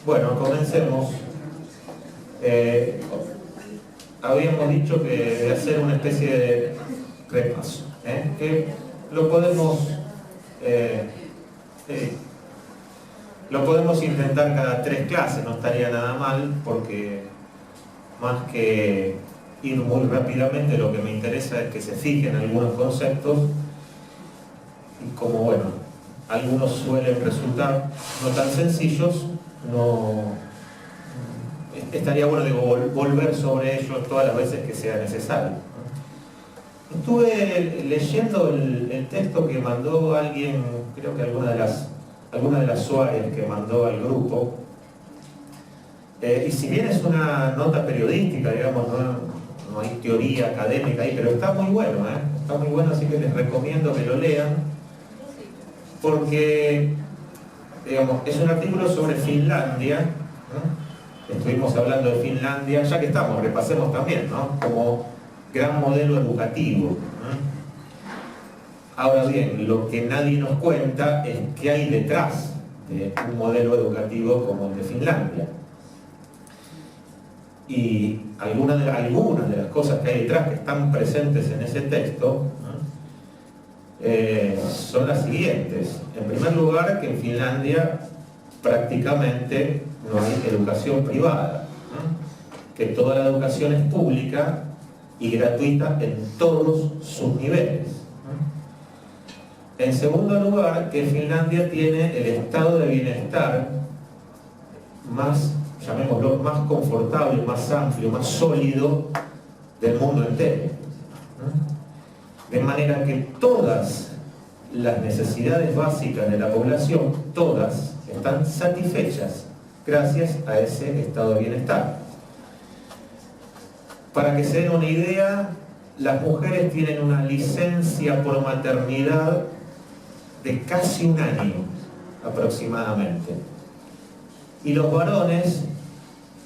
Bueno, comencemos. Habíamos dicho que de hacer una especie de repaso, que lo podemos intentar cada 3 clases, no estaría nada mal, porque más que ir muy rápidamente, lo que me interesa es que se fijen algunos conceptos, y como bueno, algunos suelen resultar no tan sencillos, estaría bueno volver sobre ellos todas las veces que sea necesario. Estuve leyendo el texto que mandó alguien, creo que alguna de las Suárez que mandó al grupo, y si bien es una nota periodística, digamos, no hay teoría académica ahí, pero está muy bueno, está muy bueno, así que les recomiendo que lo lean, porque digamos, es un artículo sobre Finlandia, ¿no? Estuvimos hablando de Finlandia, ya que estamos, repasemos también, ¿no? Como gran modelo educativo, ¿no? Ahora bien, lo que nadie nos cuenta es qué hay detrás de un modelo educativo como el de Finlandia. Y algunas de las cosas que hay detrás que están presentes en ese texto, ¿no? Son las siguientes. En primer lugar, que en Finlandia prácticamente no hay educación privada, ¿no? Que toda la educación es pública y gratuita en todos sus niveles, ¿no? En segundo lugar, que Finlandia tiene el estado de bienestar más, llamémoslo, más confortable, más amplio, más sólido del mundo entero, ¿no? De manera que todas las necesidades básicas de la población, todas, están satisfechas gracias a ese estado de bienestar. Para que se den una idea, las mujeres tienen una licencia por maternidad de casi 1 año aproximadamente. Y los varones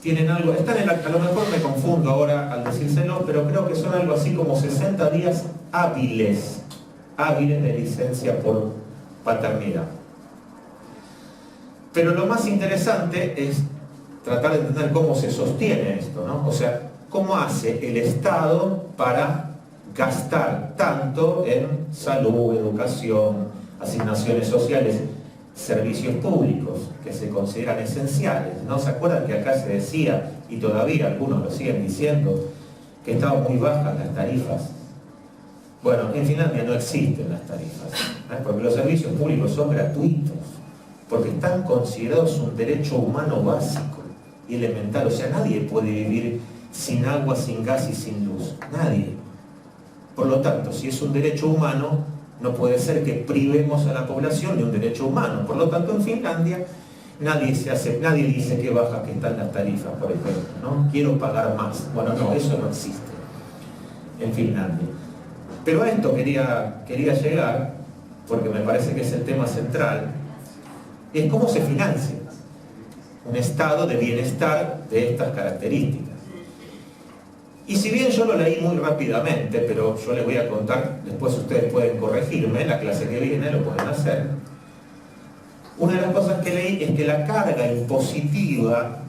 tienen algo, a lo mejor me confundo ahora al decírselo, pero creo que son algo así como 60 días hábiles de licencia por paternidad. Pero lo más interesante es tratar de entender cómo se sostiene esto, ¿no? O sea, cómo hace el Estado para gastar tanto en salud, educación, asignaciones sociales, servicios públicos que se consideran esenciales, ¿no? ¿Se acuerdan que acá se decía, y todavía algunos lo siguen diciendo, que estaban muy bajas las tarifas? Bueno, en Finlandia no existen las tarifas, porque los servicios públicos son gratuitos, porque están considerados un derecho humano básico y elemental. O sea, nadie puede vivir sin agua, sin gas y sin luz. Nadie. Por lo tanto, si es un derecho humano, no puede ser que privemos a la población de un derecho humano. Por lo tanto, en Finlandia nadie dice que bajas que están las tarifas, por ejemplo, ¿no? Quiero pagar más. Bueno, no, eso no existe en Finlandia. Pero a esto quería llegar, porque me parece que es el tema central, es cómo se financia un estado de bienestar de estas características. Y si bien yo lo leí muy rápidamente, pero yo les voy a contar, después ustedes pueden corregirme, en la clase que viene lo pueden hacer. Una de las cosas que leí es que la carga impositiva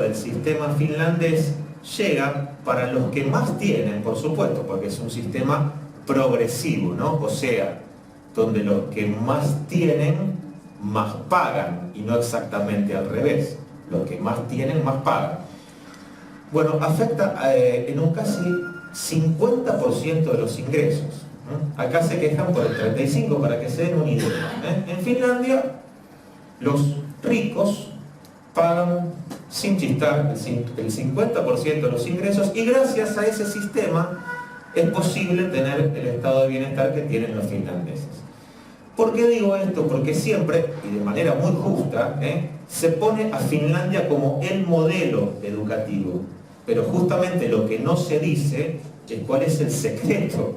del sistema finlandés llega para los que más tienen, por supuesto, porque es un sistema progresivo, ¿no? O sea, donde los que más tienen, más pagan, y no exactamente al revés. Los que más tienen, más pagan. Bueno, afecta en un casi 50% de los ingresos. Acá se quejan por el 35%, para que se den una idea. En Finlandia, los ricos pagan, sin chistar, el 50% de los ingresos, y gracias a ese sistema es posible tener el estado de bienestar que tienen los finlandeses. ¿Por qué digo esto? Porque siempre, y de manera muy justa, se pone a Finlandia como el modelo educativo. Pero justamente lo que no se dice es cuál es el secreto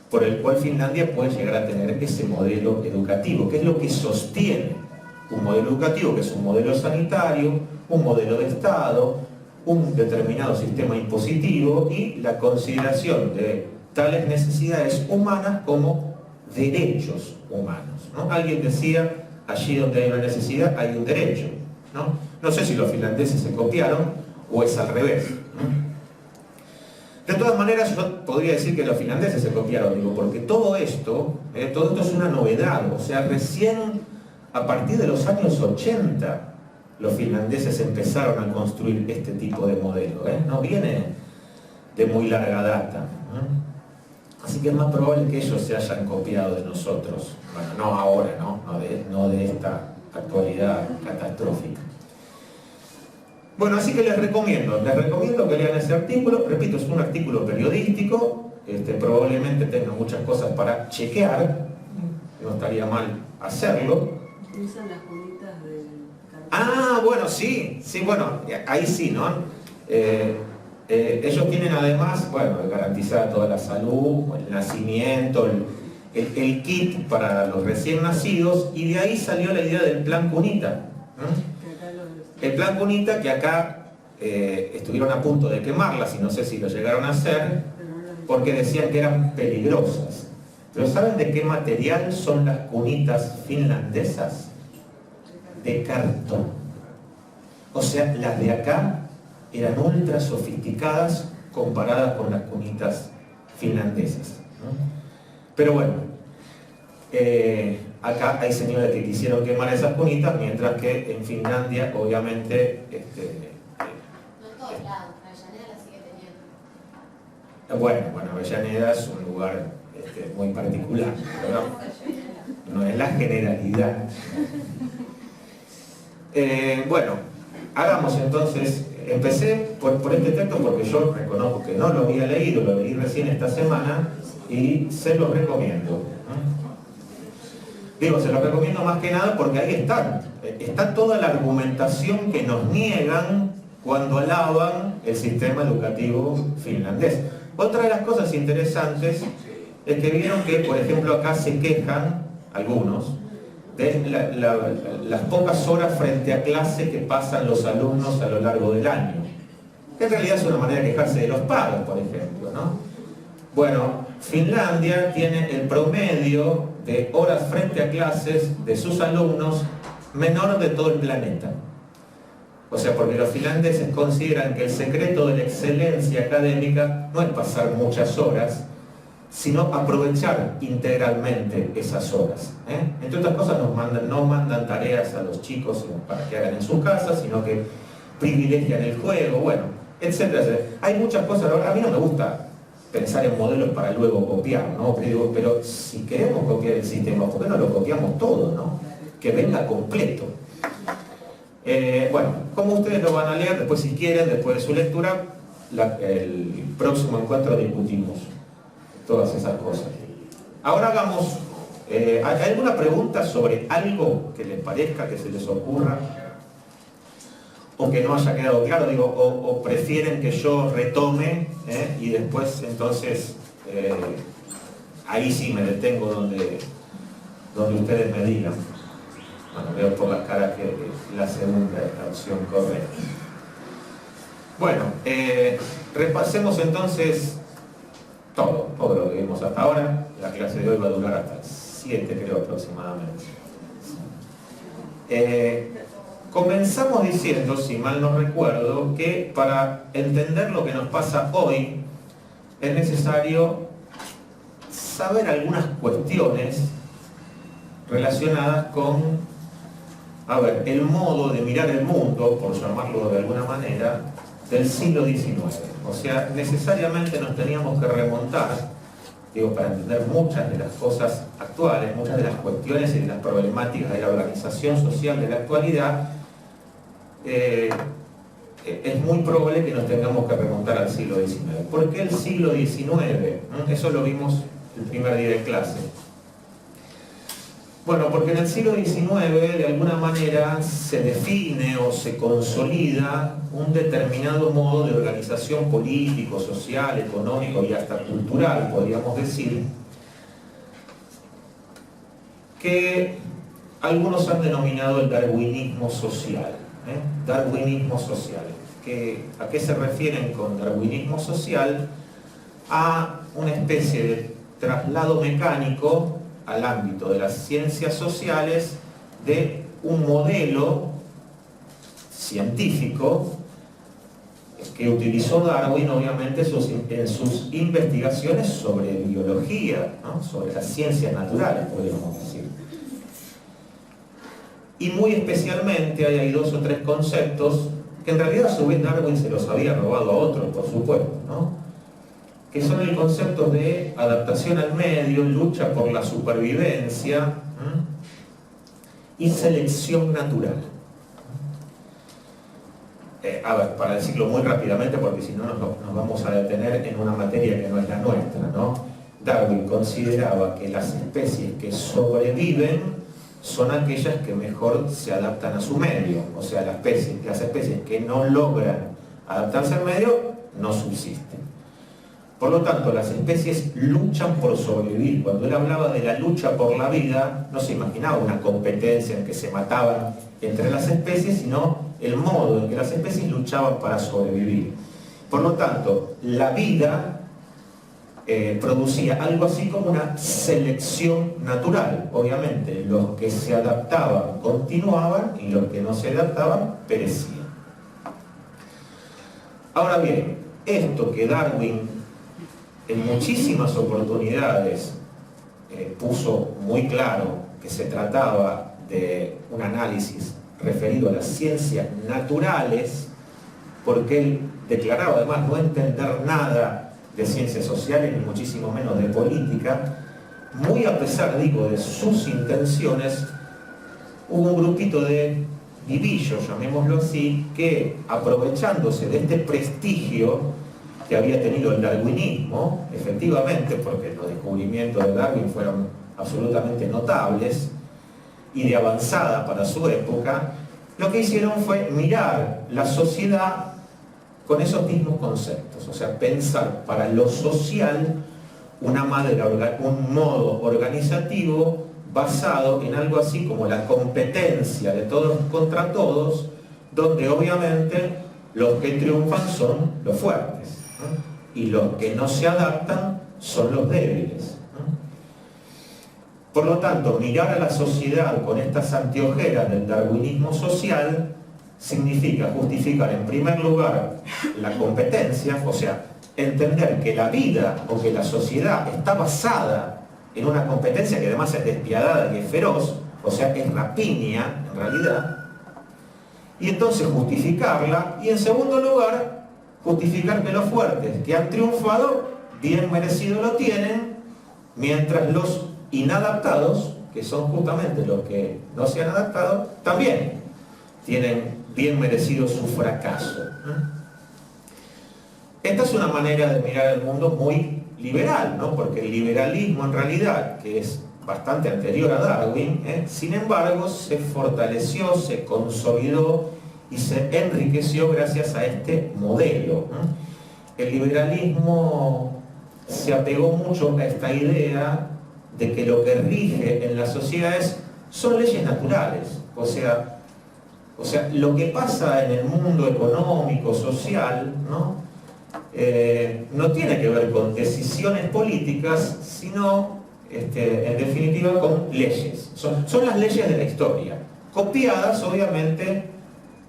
por el cual Finlandia puede llegar a tener ese modelo educativo, que es lo que sostiene un modelo educativo, que es un modelo sanitario, un modelo de Estado, un determinado sistema impositivo y la consideración de tales necesidades humanas como derechos humanos, ¿no? Alguien decía, allí donde hay una necesidad hay un derecho. ¿no? No sé si los finlandeses se copiaron o es al revés, ¿no? De todas maneras, yo podría decir que los finlandeses se copiaron, digo, porque todo esto es una novedad. O sea, recién a partir de los años 80 los finlandeses empezaron a construir este tipo de modelo, no viene de muy larga data, ¿no? Así que es más probable que ellos se hayan copiado de nosotros. Bueno, no ahora, no de esta actualidad catastrófica. Bueno, así que les recomiendo que lean ese artículo. Repito, es un artículo periodístico, probablemente tenga muchas cosas para chequear, no estaría mal hacerlo. Usan las cunitas de... Ah, bueno, sí, bueno, ahí sí, ¿no? Ellos tienen además, bueno, garantizada toda la salud, el nacimiento, el kit para los recién nacidos, y de ahí salió la idea del plan cunita, ¿no? El plan cunita, que acá estuvieron a punto de quemarlas, y no sé si lo llegaron a hacer, porque decían que eran peligrosas. Pero ¿saben de qué material son las cunitas finlandesas? De cartón. O sea, las de acá eran ultra sofisticadas comparadas con las cunitas finlandesas, ¿no? Pero bueno, acá hay señores que quisieron quemar esas cunitas, mientras que en Finlandia, obviamente... no en todos lados, Avellaneda la sigue teniendo. Bueno, Avellaneda es un lugar muy particular, pero no es la generalidad. Bueno, hagamos entonces, empecé por este texto porque yo reconozco que no lo había leído, lo leí recién esta semana y se lo recomiendo, ¿no? Digo, se lo recomiendo más que nada porque ahí está toda la argumentación que nos niegan cuando alaban el sistema educativo finlandés. Otra de las cosas interesantes es que vieron que, por ejemplo, acá se quejan algunos de las pocas horas frente a clase que pasan los alumnos a lo largo del año. Que en realidad es una manera de quejarse de los pagos, por ejemplo, ¿no? Bueno, Finlandia tiene el promedio de horas frente a clases de sus alumnos menor de todo el planeta. O sea, porque los finlandeses consideran que el secreto de la excelencia académica no es pasar muchas horas, sino aprovechar integralmente esas horas. Entre otras cosas, no mandan tareas a los chicos para que hagan en su casa, sino que privilegian el juego, bueno, etcétera, etcétera. Hay muchas cosas. A mí no me gusta pensar en modelos para luego copiar, ¿no? Pero si queremos copiar el sistema, ¿por qué no lo copiamos todo, ¿no? Que venga completo. Bueno, como ustedes lo van a leer, después si quieren, después de su lectura, el próximo encuentro discutimos todas esas cosas. Ahora hagamos, ¿hay alguna pregunta sobre algo que les parezca, que se les ocurra? O que no haya quedado claro, digo, o prefieren que yo retome y después entonces ahí sí me detengo donde ustedes me digan. Bueno, veo por las caras que la segunda es la opción correcta. Bueno, repasemos entonces todo lo que vimos hasta ahora. La clase de hoy va a durar hasta 7, creo, aproximadamente. Comenzamos diciendo, si mal no recuerdo, que para entender lo que nos pasa hoy es necesario saber algunas cuestiones relacionadas con, el modo de mirar el mundo, por llamarlo de alguna manera, del siglo XIX. O sea, necesariamente nos teníamos que remontar, para entender muchas de las cosas actuales, muchas de las cuestiones y de las problemáticas de la organización social de la actualidad. Es muy probable que nos tengamos que remontar al siglo XIX. ¿Por qué el siglo XIX? Eso lo vimos el primer día de clase. Bueno, porque en el siglo XIX de alguna manera se define o se consolida un determinado modo de organización político, social, económico y hasta cultural, podríamos decir, que algunos han denominado el darwinismo social. Darwinismo social. ¿A qué se refieren con darwinismo social? A una especie de traslado mecánico al ámbito de las ciencias sociales de un modelo científico que utilizó Darwin, obviamente, en sus investigaciones sobre biología, ¿no? Sobre las ciencias naturales, podríamos decir. Y muy especialmente hay ahí 2 o 3 conceptos que en realidad a su vez Darwin se los había robado a otros, por supuesto, ¿no? Que son el concepto de adaptación al medio, lucha por la supervivencia, ¿m? Y selección natural. A ver, para decirlo muy rápidamente, porque si no nos vamos a detener en una materia que no es la nuestra, ¿no? Darwin consideraba que las especies que sobreviven son aquellas que mejor se adaptan a su medio, o sea, las especies que no logran adaptarse al medio no subsisten. Por lo tanto, las especies luchan por sobrevivir. Cuando él hablaba de la lucha por la vida, no se imaginaba una competencia en que se mataban entre las especies, sino el modo en que las especies luchaban para sobrevivir. Por lo tanto, la vida producía algo así como una selección natural. Obviamente, los que se adaptaban continuaban y los que no se adaptaban perecían. Ahora bien, esto que Darwin en muchísimas oportunidades puso muy claro que se trataba de un análisis referido a las ciencias naturales, porque él declaraba además no entender nada de ciencias sociales, ni muchísimo menos de política. Muy a pesar, digo, de sus intenciones, hubo un grupito de vivillos, llamémoslo así, que aprovechándose de este prestigio que había tenido el darwinismo, efectivamente, porque los descubrimientos de Darwin fueron absolutamente notables y de avanzada para su época, lo que hicieron fue mirar la sociedad con esos mismos conceptos, o sea, pensar para lo social un modo organizativo basado en algo así como la competencia de todos contra todos, donde obviamente los que triunfan son los fuertes, ¿no? Y los que no se adaptan son los débiles, ¿no? Por lo tanto, mirar a la sociedad con estas anteojeras del darwinismo social significa justificar en primer lugar la competencia, o sea, entender que la vida o que la sociedad está basada en una competencia que además es despiadada y es feroz, o sea, que es rapiña en realidad, y entonces justificarla, y en segundo lugar, justificar que los fuertes que han triunfado, bien merecido lo tienen, mientras los inadaptados, que son justamente los que no se han adaptado, también tienen bien merecido su fracaso. Esta es una manera de mirar el mundo muy liberal, ¿no? Porque el liberalismo en realidad, que es bastante anterior a Darwin, sin embargo se fortaleció, se consolidó y se enriqueció gracias a este modelo. El liberalismo se apegó mucho a esta idea de que lo que rige en las sociedades son leyes naturales, o sea, lo que pasa en el mundo económico, social, ¿no? No tiene que ver con decisiones políticas, sino, en definitiva, con leyes. Son las leyes de la historia, copiadas, obviamente,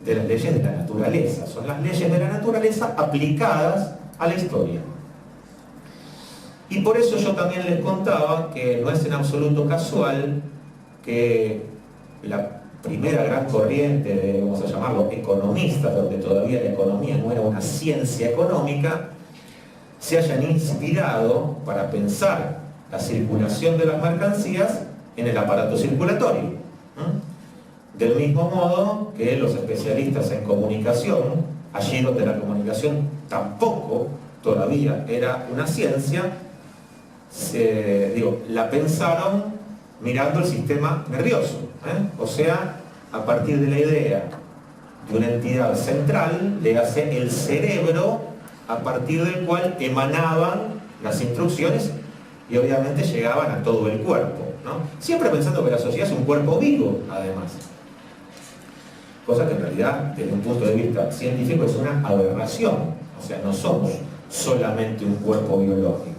de las leyes de la naturaleza. Son las leyes de la naturaleza aplicadas a la historia. Y por eso yo también les contaba que no es en absoluto casual que la primera gran corriente de, vamos a llamarlo, economistas, donde todavía la economía no era una ciencia económica, se hayan inspirado para pensar la circulación de las mercancías en el aparato circulatorio. Del mismo modo que los especialistas en comunicación, allí donde la comunicación tampoco todavía era una ciencia, la pensaron mirando el sistema nervioso, o sea, a partir de la idea de una entidad central, le hace el cerebro, a partir del cual emanaban las instrucciones y obviamente llegaban a todo el cuerpo, ¿no? Siempre pensando que la sociedad es un cuerpo vivo, además. Cosa que en realidad, desde un punto de vista científico, es una aberración. O sea, no somos solamente un cuerpo biológico.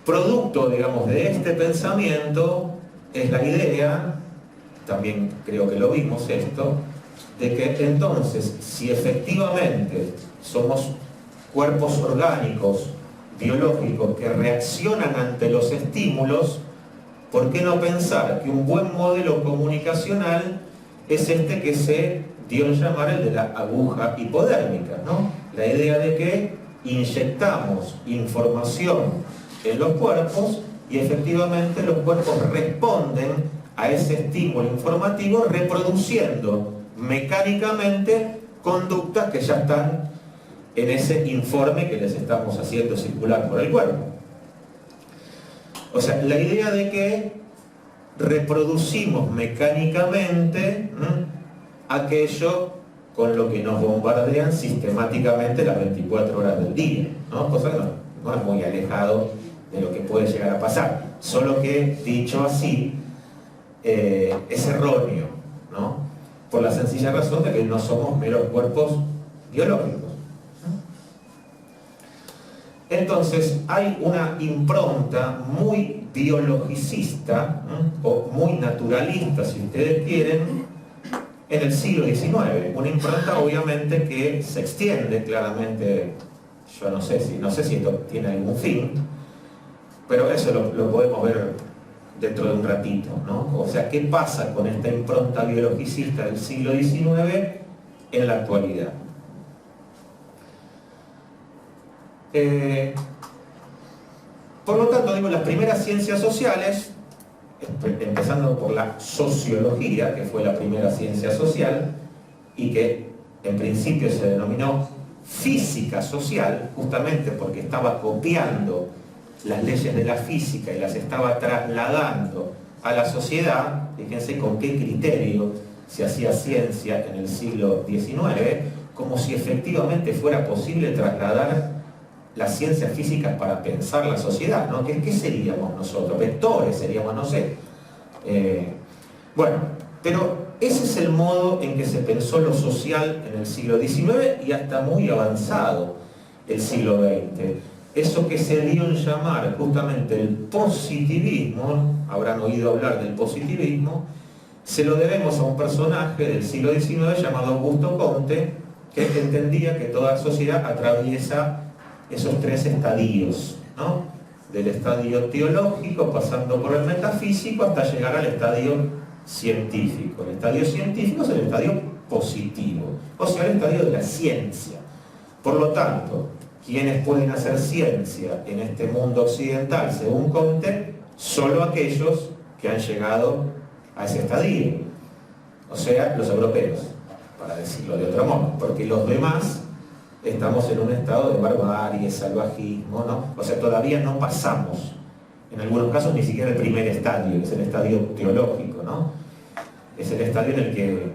Producto, digamos, de este pensamiento es la idea también creo que lo vimos esto, de que entonces, si efectivamente somos cuerpos orgánicos, biológicos, que reaccionan ante los estímulos, ¿por qué no pensar que un buen modelo comunicacional es este que se dio en llamar el de la aguja hipodérmica, ¿no? La idea de que inyectamos información en los cuerpos y efectivamente los cuerpos responden a ese estímulo informativo reproduciendo mecánicamente conductas que ya están en ese informe que les estamos haciendo circular por el cuerpo. O sea, la idea de que reproducimos mecánicamente aquello con lo que nos bombardean sistemáticamente las 24 horas del día, ¿no? Cosa que no es muy alejado de lo que puede llegar a pasar, solo que, dicho así, es erróneo, ¿no? Por la sencilla razón de que no somos meros cuerpos biológicos. Entonces hay una impronta muy biologicista, o muy naturalista, si ustedes quieren, en el siglo XIX. Una impronta obviamente que se extiende claramente, yo no sé si esto tiene algún fin, pero eso lo podemos ver dentro de un ratito, ¿no? O sea, ¿qué pasa con esta impronta biologicista del siglo XIX en la actualidad? Por lo tanto, digo, las primeras ciencias sociales, empezando por la sociología, que fue la primera ciencia social, y que en principio se denominó física social, justamente porque estaba copiando las leyes de la física y las estaba trasladando a la sociedad. Fíjense con qué criterio se hacía ciencia en el siglo XIX, como si efectivamente fuera posible trasladar las ciencias físicas para pensar la sociedad, ¿no? ¿Qué seríamos nosotros? Vectores seríamos, no sé. Bueno, pero ese es el modo en que se pensó lo social en el siglo XIX y hasta muy avanzado el siglo XX. Eso que se dio en llamar justamente el positivismo, habrán oído hablar del positivismo, se lo debemos a un personaje del siglo XIX llamado Augusto Comte, que entendía que toda sociedad atraviesa esos tres estadios, ¿no? Del estadio teológico, pasando por el metafísico, hasta llegar al estadio científico. El estadio científico es el estadio positivo, o sea, el estadio de la ciencia. Por lo tanto, ¿quiénes pueden hacer ciencia en este mundo occidental, según Comte? Solo aquellos que han llegado a ese estadio, o sea, los europeos, para decirlo de otro modo, porque los demás estamos en un estado de barbarie, salvajismo, ¿no? O sea, todavía no pasamos, en algunos casos, ni siquiera el primer estadio, que es el estadio teológico, ¿no? Es el estadio en el que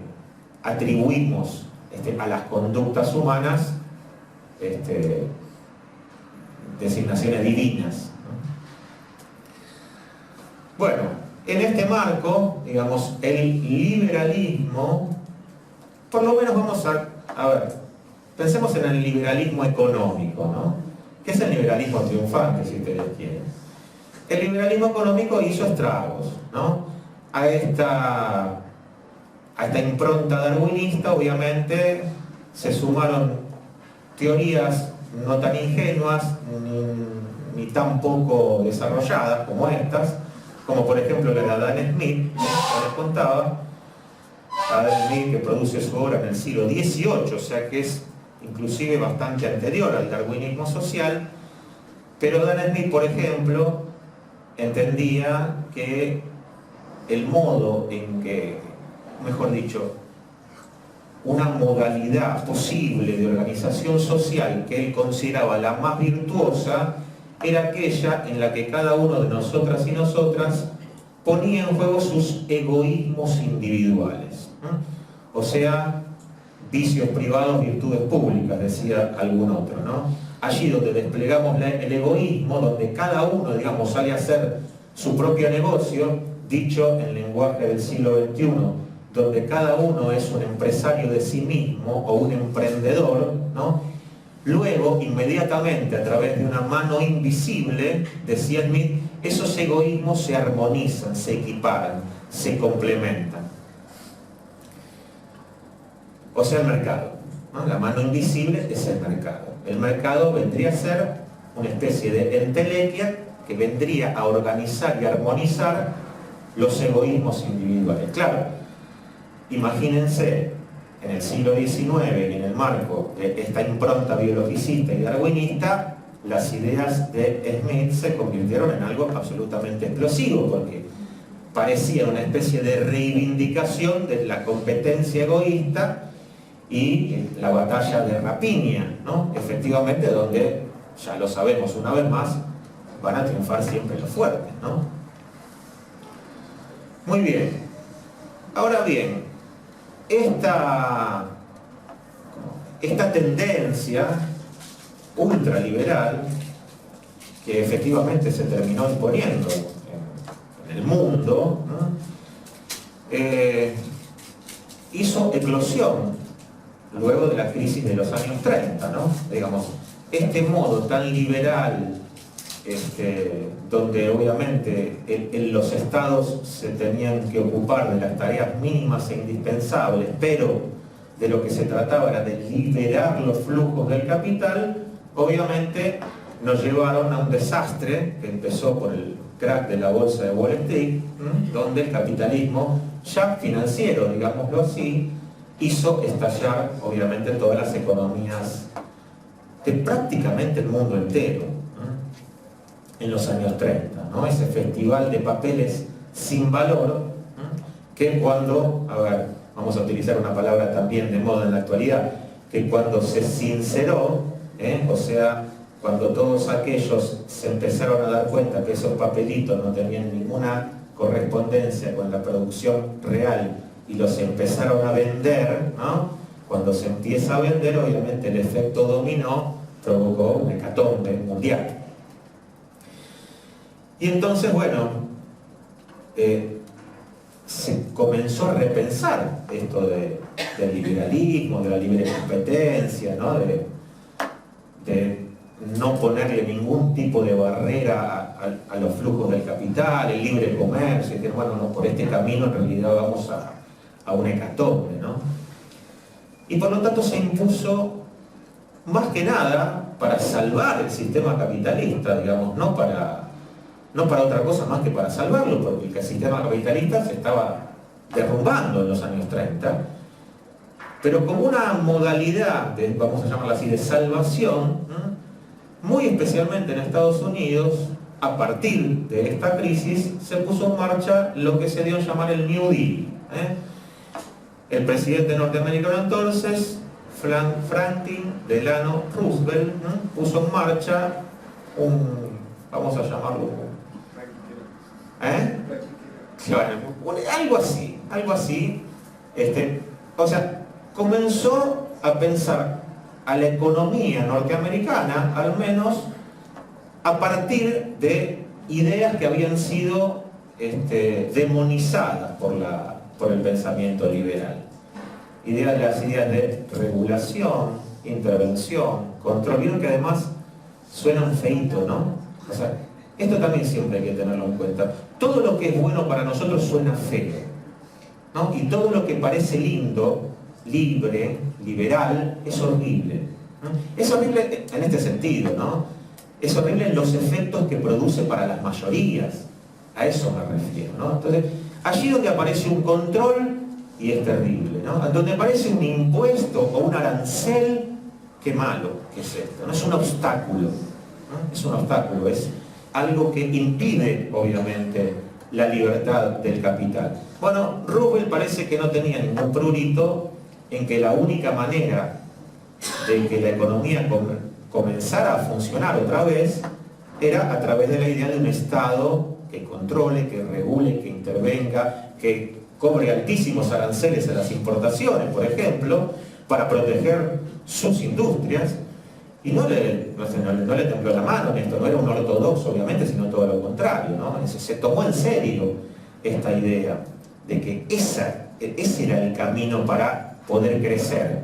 atribuimos a las conductas humanas designaciones divinas, ¿no? Bueno, en este marco, digamos, el liberalismo, por lo menos vamos a ver, pensemos en el liberalismo económico, ¿no? ¿Qué es el liberalismo triunfante, si ustedes quieren? El liberalismo económico hizo estragos, ¿no? A esta impronta darwinista, obviamente, se sumaron teorías no tan ingenuas ni tan poco desarrolladas como estas, como por ejemplo la de Adam Smith, que les contaba. Adam Smith, que produce su obra en el siglo XVIII, o sea que es inclusive bastante anterior al darwinismo social, pero Adam Smith, por ejemplo, entendía que el modo en que, mejor dicho, una modalidad posible de organización social que él consideraba la más virtuosa era aquella en la que cada uno de nosotras y nosotras ponía en juego sus egoísmos individuales. O sea, vicios privados, virtudes públicas, decía algún otro, ¿no? Allí donde desplegamos el egoísmo, donde cada uno, digamos, sale a hacer su propio negocio, dicho en lenguaje del siglo XXI, donde cada uno es un empresario de sí mismo o un emprendedor, ¿no? Luego, inmediatamente, a través de una mano invisible, decía Smith, esos egoísmos se armonizan, se equiparan, se complementan. o sea, el mercado, ¿no? La mano invisible es el mercado. El mercado vendría a ser una especie de entelequia que vendría a organizar y armonizar los egoísmos individuales. Claro, imagínense en el siglo XIX y en el marco de esta impronta biologicista y darwinista, las ideas de Smith se convirtieron en algo absolutamente explosivo, porque parecía una especie de reivindicación de la competencia egoísta y la batalla de rapiña, ¿no? Efectivamente, donde, ya lo sabemos una vez más, van a triunfar siempre los fuertes, ¿no? Muy bien. Ahora bien, esta tendencia ultraliberal, que efectivamente se terminó imponiendo en el mundo, ¿no? Hizo eclosión luego de la crisis de los años 30, ¿no? Digamos, este modo tan liberal, donde obviamente los estados se tenían que ocupar de las tareas mínimas e indispensables, pero de lo que se trataba era de liberar los flujos del capital, obviamente nos llevaron a un desastre que empezó por el crack de la bolsa de Wall Street, donde el capitalismo ya financiero, digámoslo así, hizo estallar obviamente todas las economías de prácticamente el mundo entero, en los años 30, ¿no? Ese festival de papeles sin valor, que cuando, a ver, vamos a utilizar una palabra también de moda en la actualidad, que cuando se sinceró, o sea, cuando todos aquellos se empezaron a dar cuenta que esos papelitos no tenían ninguna correspondencia con la producción real y los empezaron a vender, ¿no? Cuando se empieza a vender, obviamente el efecto dominó provocó una hecatombe mundial. Y entonces, bueno, se comenzó a repensar esto del liberalismo, de la libre competencia, ¿no? De no ponerle ningún tipo de barrera a los flujos del capital, el libre comercio, y que bueno, no, por este camino en realidad vamos a una hecatombe, ¿no? Y por lo tanto se impuso más que nada para salvar el sistema capitalista, digamos, no para otra cosa más que para salvarlo, porque el sistema capitalista se estaba derrumbando en los años 30, pero como una modalidad de, vamos a llamarla así, de salvación, muy especialmente en Estados Unidos, a partir de esta crisis, se puso en marcha lo que se dio a llamar el New Deal. El presidente norteamericano entonces, Franklin Delano Roosevelt, puso en marcha vamos a llamarlo, algo así, o sea, comenzó a pensar a la economía norteamericana, al menos a partir de ideas que habían sido demonizadas por el pensamiento liberal. Las ideas de regulación, intervención, control. Vieron que además suenan feito, ¿no? O sea, esto también siempre hay que tenerlo en cuenta. Todo lo que es bueno para nosotros suena feo, ¿no? Y todo lo que parece lindo, libre, liberal, es horrible, ¿no? Es horrible en este sentido, ¿no? Es horrible en los efectos que produce para las mayorías. A eso me refiero, ¿no? Entonces, allí donde aparece un control, y es terrible, ¿no? Donde aparece un impuesto o un arancel, qué malo que es esto, ¿no? Es un obstáculo, ¿no? Es un obstáculo, es algo que impide, obviamente, la libertad del capital. Bueno, Roosevelt parece que no tenía ningún prurito en que la única manera de que la economía comenzara a funcionar otra vez era a través de la idea de un Estado que controle, que regule, que intervenga, que cobre altísimos aranceles a las importaciones, por ejemplo, para proteger sus industrias. Y no le tembló la mano en esto, no era un ortodoxo, obviamente, sino todo lo contrario, ¿no? Se tomó en serio esta idea de que ese era el camino para poder crecer.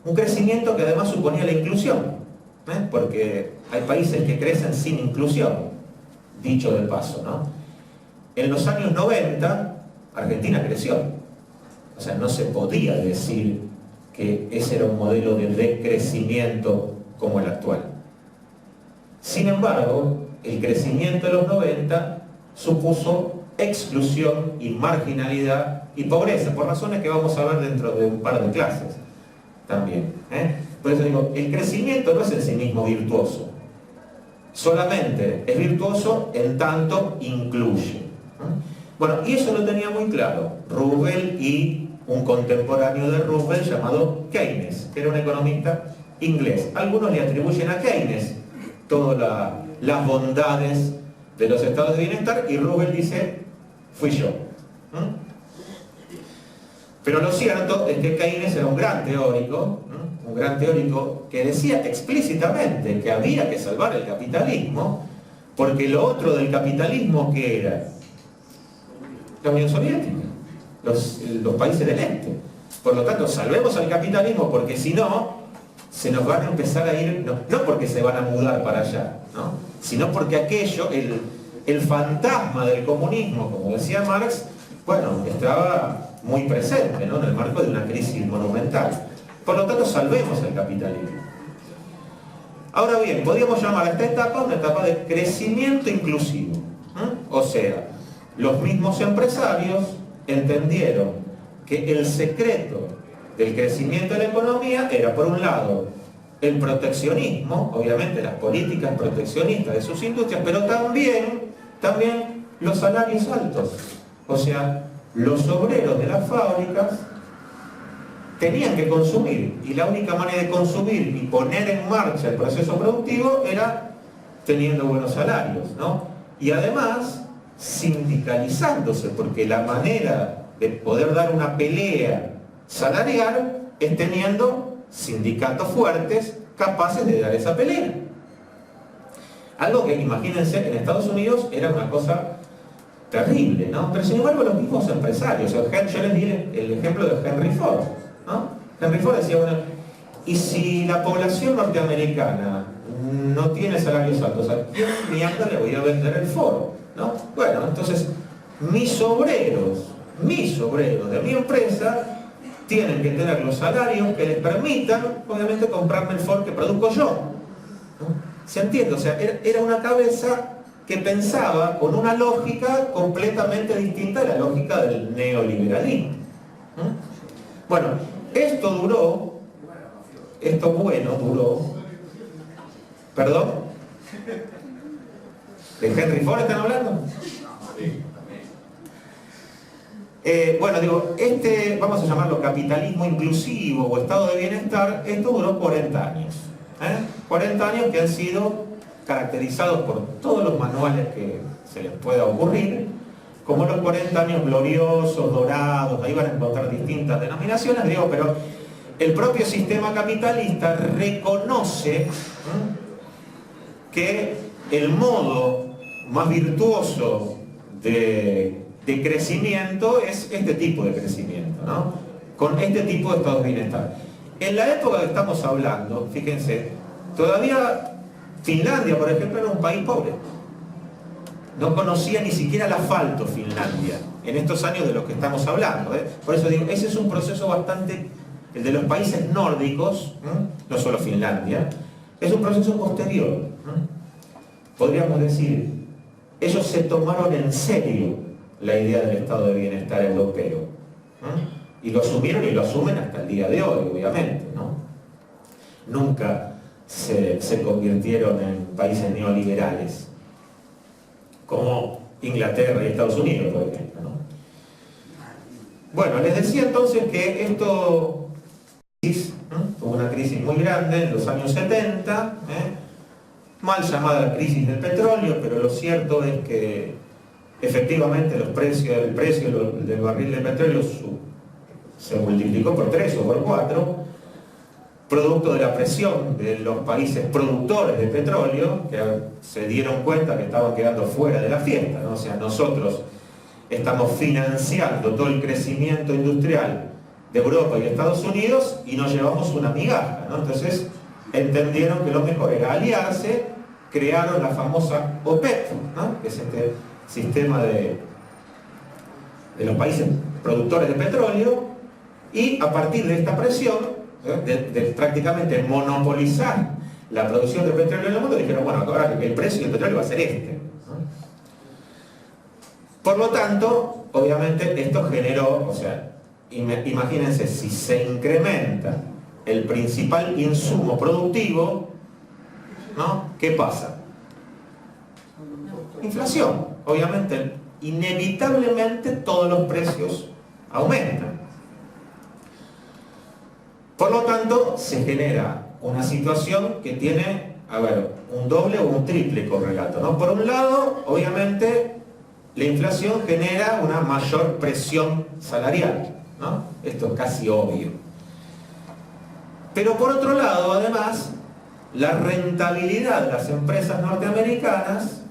Un crecimiento que además suponía la inclusión, porque hay países que crecen sin inclusión, dicho de paso, ¿no? En los años 90, Argentina creció. O sea, no se podía decir que ese era un modelo de decrecimiento como el actual. Sin embargo, el crecimiento de los 90 supuso exclusión y marginalidad y pobreza, por razones que vamos a ver dentro de un par de clases también. Por eso digo, el crecimiento no es en sí mismo virtuoso, solamente es virtuoso en tanto incluye. Bueno, y eso lo tenía muy claro Roosevelt y un contemporáneo de Roosevelt llamado Keynes, que era un economista inglés. Algunos le atribuyen a Keynes todas las bondades de los estados de bienestar, y Roosevelt dice, fui yo. Pero lo cierto es que Keynes era un gran teórico que decía explícitamente que había que salvar el capitalismo, porque lo otro del capitalismo, ¿qué era? La Unión Soviética, los países del este. Por lo tanto, salvemos al capitalismo, porque si no, se nos van a empezar a ir, no porque se van a mudar para allá, ¿no? Sino porque aquello, el fantasma del comunismo, como decía Marx, bueno, estaba muy presente, ¿no?, en el marco de una crisis monumental. Por lo tanto, salvemos el capitalismo. Ahora bien, podríamos llamar a esta etapa una etapa de crecimiento inclusivo. O sea, los mismos empresarios entendieron que el secreto del crecimiento de la economía era, por un lado, el proteccionismo, obviamente las políticas proteccionistas de sus industrias, pero también los salarios altos. O sea, los obreros de las fábricas tenían que consumir, y la única manera de consumir y poner en marcha el proceso productivo era teniendo buenos salarios, ¿no? Y además sindicalizándose, porque la manera de poder dar una pelea salarial es teniendo sindicatos fuertes capaces de dar esa pelea. Algo que, imagínense, en Estados Unidos era una cosa terrible, ¿no? Pero sin embargo los mismos empresarios, yo les di el ejemplo de Henry Ford, ¿no? Henry Ford decía, bueno, ¿y si la población norteamericana no tiene salarios altos, a quién mierda le voy a vender el Ford? ¿No? Bueno, entonces mis obreros de mi empresa tienen que tener los salarios que les permitan, obviamente, comprarme el Ford que produzco yo, ¿no? ¿Se entiende? O sea, era una cabeza que pensaba con una lógica completamente distinta de la lógica del neoliberalismo. Bueno, esto duró, ¿perdón? ¿De Henry Ford están hablando? Bueno, digo, vamos a llamarlo capitalismo inclusivo o estado de bienestar, esto duró 40 años. 40 años que han sido caracterizados por todos los manuales que se les pueda ocurrir, como los 40 años gloriosos, dorados, ahí van a encontrar distintas denominaciones, digo, pero el propio sistema capitalista reconoce que el modo más virtuoso de crecimiento es este tipo de crecimiento, ¿no? Con este tipo de estado de bienestar. En la época que estamos hablando, fíjense, todavía Finlandia, por ejemplo, era un país pobre. No conocía ni siquiera el asfalto Finlandia, en estos años de los que estamos hablando. Por eso digo, ese es un proceso bastante, el de los países nórdicos, no solo Finlandia, es un proceso posterior. Podríamos decir, ellos se tomaron en serio la idea del estado de bienestar europeo. Y lo asumieron y lo asumen hasta el día de hoy, obviamente, ¿no? Nunca se convirtieron en países neoliberales, como Inglaterra y Estados Unidos, por ejemplo, ¿no? Bueno, les decía entonces que esto tuvo una crisis muy grande en los años 70, mal llamada la crisis del petróleo, pero lo cierto es que efectivamente el precio del barril de petróleo se multiplicó por 3 o por 4, producto de la presión de los países productores de petróleo, que se dieron cuenta que estaban quedando fuera de la fiesta, ¿no? O sea, nosotros estamos financiando todo el crecimiento industrial de Europa y de Estados Unidos y nos llevamos una migaja, ¿no? Entonces entendieron que lo mejor era aliarse, crearon la famosa OPEP, ¿no? Que es este sistema de los países productores de petróleo, y a partir de esta presión de prácticamente monopolizar la producción de petróleo en el mundo, dijeron, bueno, ahora el precio del petróleo va a ser este. Por lo tanto, obviamente esto generó, o sea, imagínense, si se incrementa el principal insumo productivo, ¿no? ¿Qué pasa? Inflación. Obviamente, inevitablemente todos los precios aumentan. Por lo tanto, se genera una situación que tiene, a ver, un doble o un triple correlato, ¿no? Por un lado, obviamente, la inflación genera una mayor presión salarial, ¿no? Esto es casi obvio. Pero por otro lado, además, la rentabilidad de las empresas norteamericanas,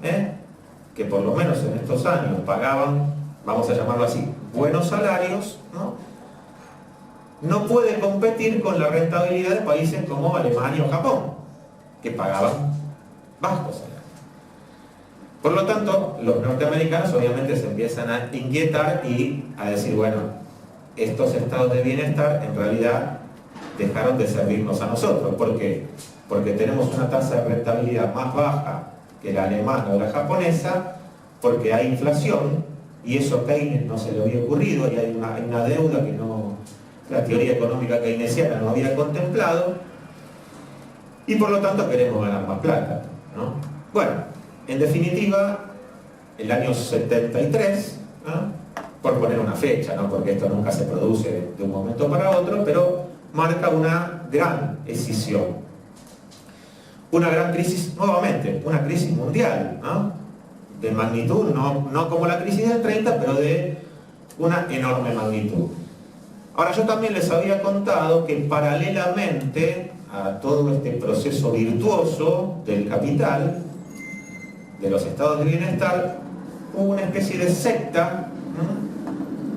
que por lo menos en estos años pagaban, vamos a llamarlo así, buenos salarios, no puede competir con la rentabilidad de países como Alemania o Japón, que pagaban bajos salarios. Por lo tanto, los norteamericanos obviamente se empiezan a inquietar y a decir, bueno, estos estados de bienestar en realidad dejaron de servirnos a nosotros. ¿Por qué? Porque tenemos una tasa de rentabilidad más baja que la alemana o la japonesa, porque hay inflación, y eso a Keynes no se le había ocurrido, y hay una deuda que la teoría económica keynesiana no había contemplado, y por lo tanto queremos ganar más plata, ¿no? Bueno, en definitiva, el año 73, por poner una fecha, ¿no? Porque esto nunca se produce de un momento para otro, pero marca una gran escisión. Una gran crisis, nuevamente, una crisis mundial, ¿no? De magnitud, no como la crisis del 30, pero de una enorme magnitud. Ahora, yo también les había contado que paralelamente a todo este proceso virtuoso del capital, de los estados de bienestar, hubo una especie de secta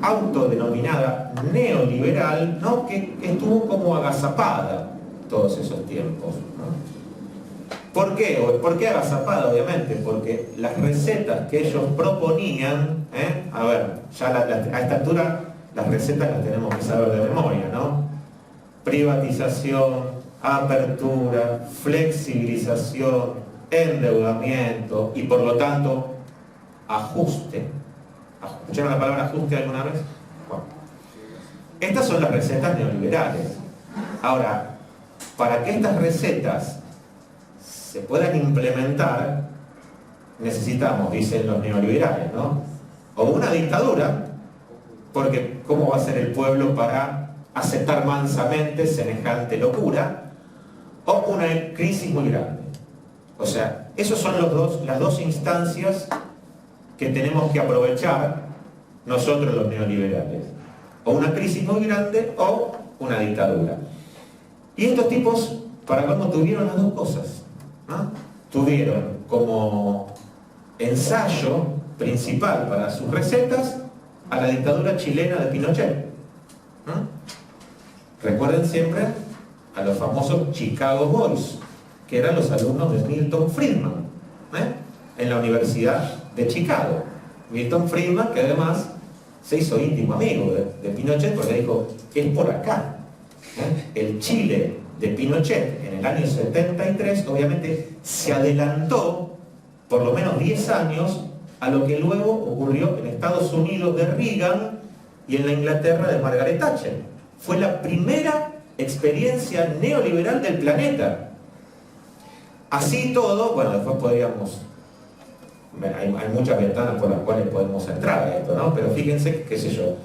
autodenominada neoliberal, ¿no? que estuvo como agazapada todos esos tiempos, ¿no? ¿Por qué? ¿Por qué agazapada? Obviamente, porque las recetas que ellos proponían, a ver, ya a esta altura las recetas las tenemos que saber de memoria, ¿no? Privatización, apertura, flexibilización, endeudamiento y por lo tanto ajuste. ¿Escucharon la palabra ajuste alguna vez? Bueno, estas son las recetas neoliberales. Ahora, para que estas recetas se puedan implementar, necesitamos, dicen los neoliberales, ¿no? O una dictadura, porque ¿cómo va a ser el pueblo para aceptar mansamente semejante locura? O una crisis muy grande. O sea, esas son las dos instancias que tenemos que aprovechar nosotros los neoliberales. O una crisis muy grande o una dictadura. Y estos tipos, para cómo tuvieron las dos cosas, ¿no? Tuvieron como ensayo principal para sus recetas a la dictadura chilena de Pinochet, ¿no? Recuerden siempre a los famosos Chicago Boys, que eran los alumnos de Milton Friedman, en la Universidad de Chicago. Milton Friedman, que además se hizo íntimo amigo de Pinochet, porque dijo, es por acá. El Chile de Pinochet en el año 73 obviamente se adelantó por lo menos 10 años a lo que luego ocurrió en Estados Unidos de Reagan y en la Inglaterra de Margaret Thatcher. Fue la primera experiencia neoliberal del planeta. Así todo, bueno, después podríamos, hay muchas ventanas por las cuales podemos entrar a esto, ¿no? Pero fíjense, qué sé yo,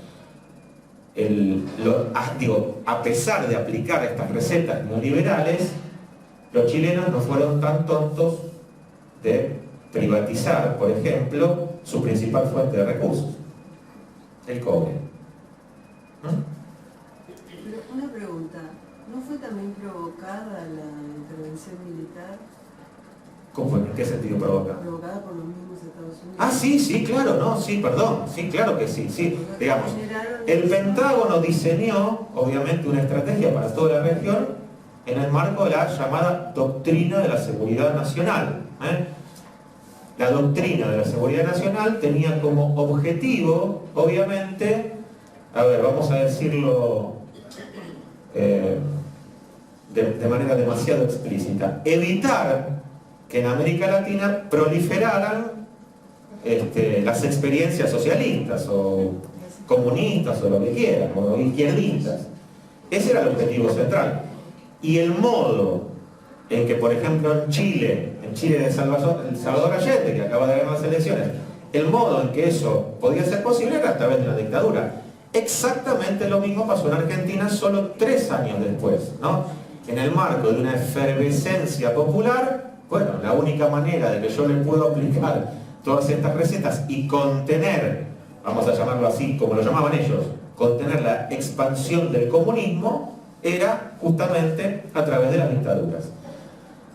a pesar de aplicar estas recetas neoliberales, los chilenos no fueron tan tontos de privatizar, por ejemplo, su principal fuente de recursos, el cobre. Pero una pregunta, ¿no fue también provocada la intervención militar? ¿Cómo? ¿En qué sentido provoca? Provocada por los mismos Estados Unidos. Ah, sí, claro, no, sí, perdón, sí, claro que sí, digamos, el Pentágono diseñó, obviamente, una estrategia para toda la región en el marco de la llamada Doctrina de la Seguridad Nacional. La Doctrina de la Seguridad Nacional tenía como objetivo, obviamente, a ver, vamos a decirlo de manera demasiado explícita, evitar que en América Latina proliferaran las experiencias socialistas o comunistas o lo que quieran, o izquierdistas. Ese era el objetivo central. Y el modo en que, por ejemplo, en Chile de Salvador Allende, que acaba de ganar las elecciones, el modo en que eso podía ser posible era a través de la dictadura. Exactamente lo mismo pasó en Argentina solo 3 años después, ¿no? En el marco de una efervescencia popular, bueno, la única manera de que yo le puedo aplicar todas estas recetas y contener, vamos a llamarlo así, como lo llamaban ellos, contener la expansión del comunismo, era justamente a través de las dictaduras.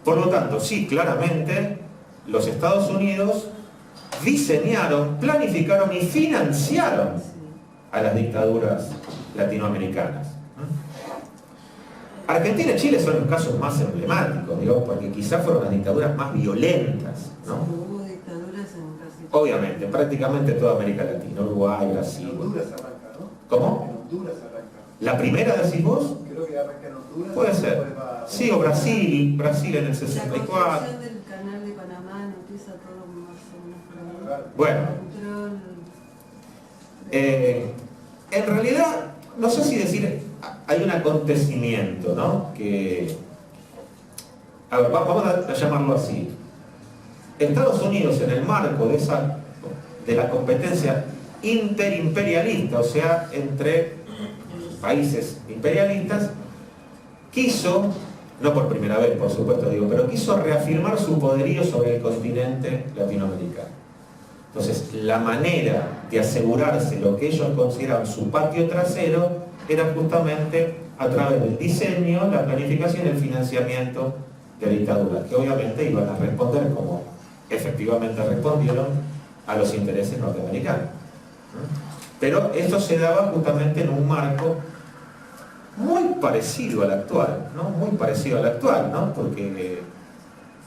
Por lo tanto, sí, claramente, los Estados Unidos diseñaron, planificaron y financiaron a las dictaduras latinoamericanas. Argentina y Chile son los casos más emblemáticos, digamos, porque quizás fueron las dictaduras más violentas, ¿no? Hubo dictaduras en casi... Obviamente, prácticamente toda América Latina, Uruguay, Brasil. En Honduras arranca, ¿no? ¿Cómo? En Honduras arranca. ¿La primera decís vos? Creo que arranca en Honduras. Puede ser. Sí, o Brasil en el La 64. construcción del canal de Panamá no empieza todo más o menos por ahí. Bueno. En realidad, no sé si decir, hay un acontecimiento, ¿no? Que, a ver, vamos a llamarlo así. Estados Unidos, en el marco de la competencia interimperialista, o sea, entre países imperialistas, quiso, no por primera vez, por supuesto digo, pero quiso reafirmar su poderío sobre el continente latinoamericano. Entonces, la manera de asegurarse lo que ellos consideraban su patio trasero era justamente a través del diseño, la planificación y el financiamiento de dictaduras, que obviamente iban a responder como efectivamente respondieron a los intereses norteamericanos. Pero esto se daba justamente en un marco muy parecido al actual, ¿no? Muy parecido al actual, ¿no? Porque,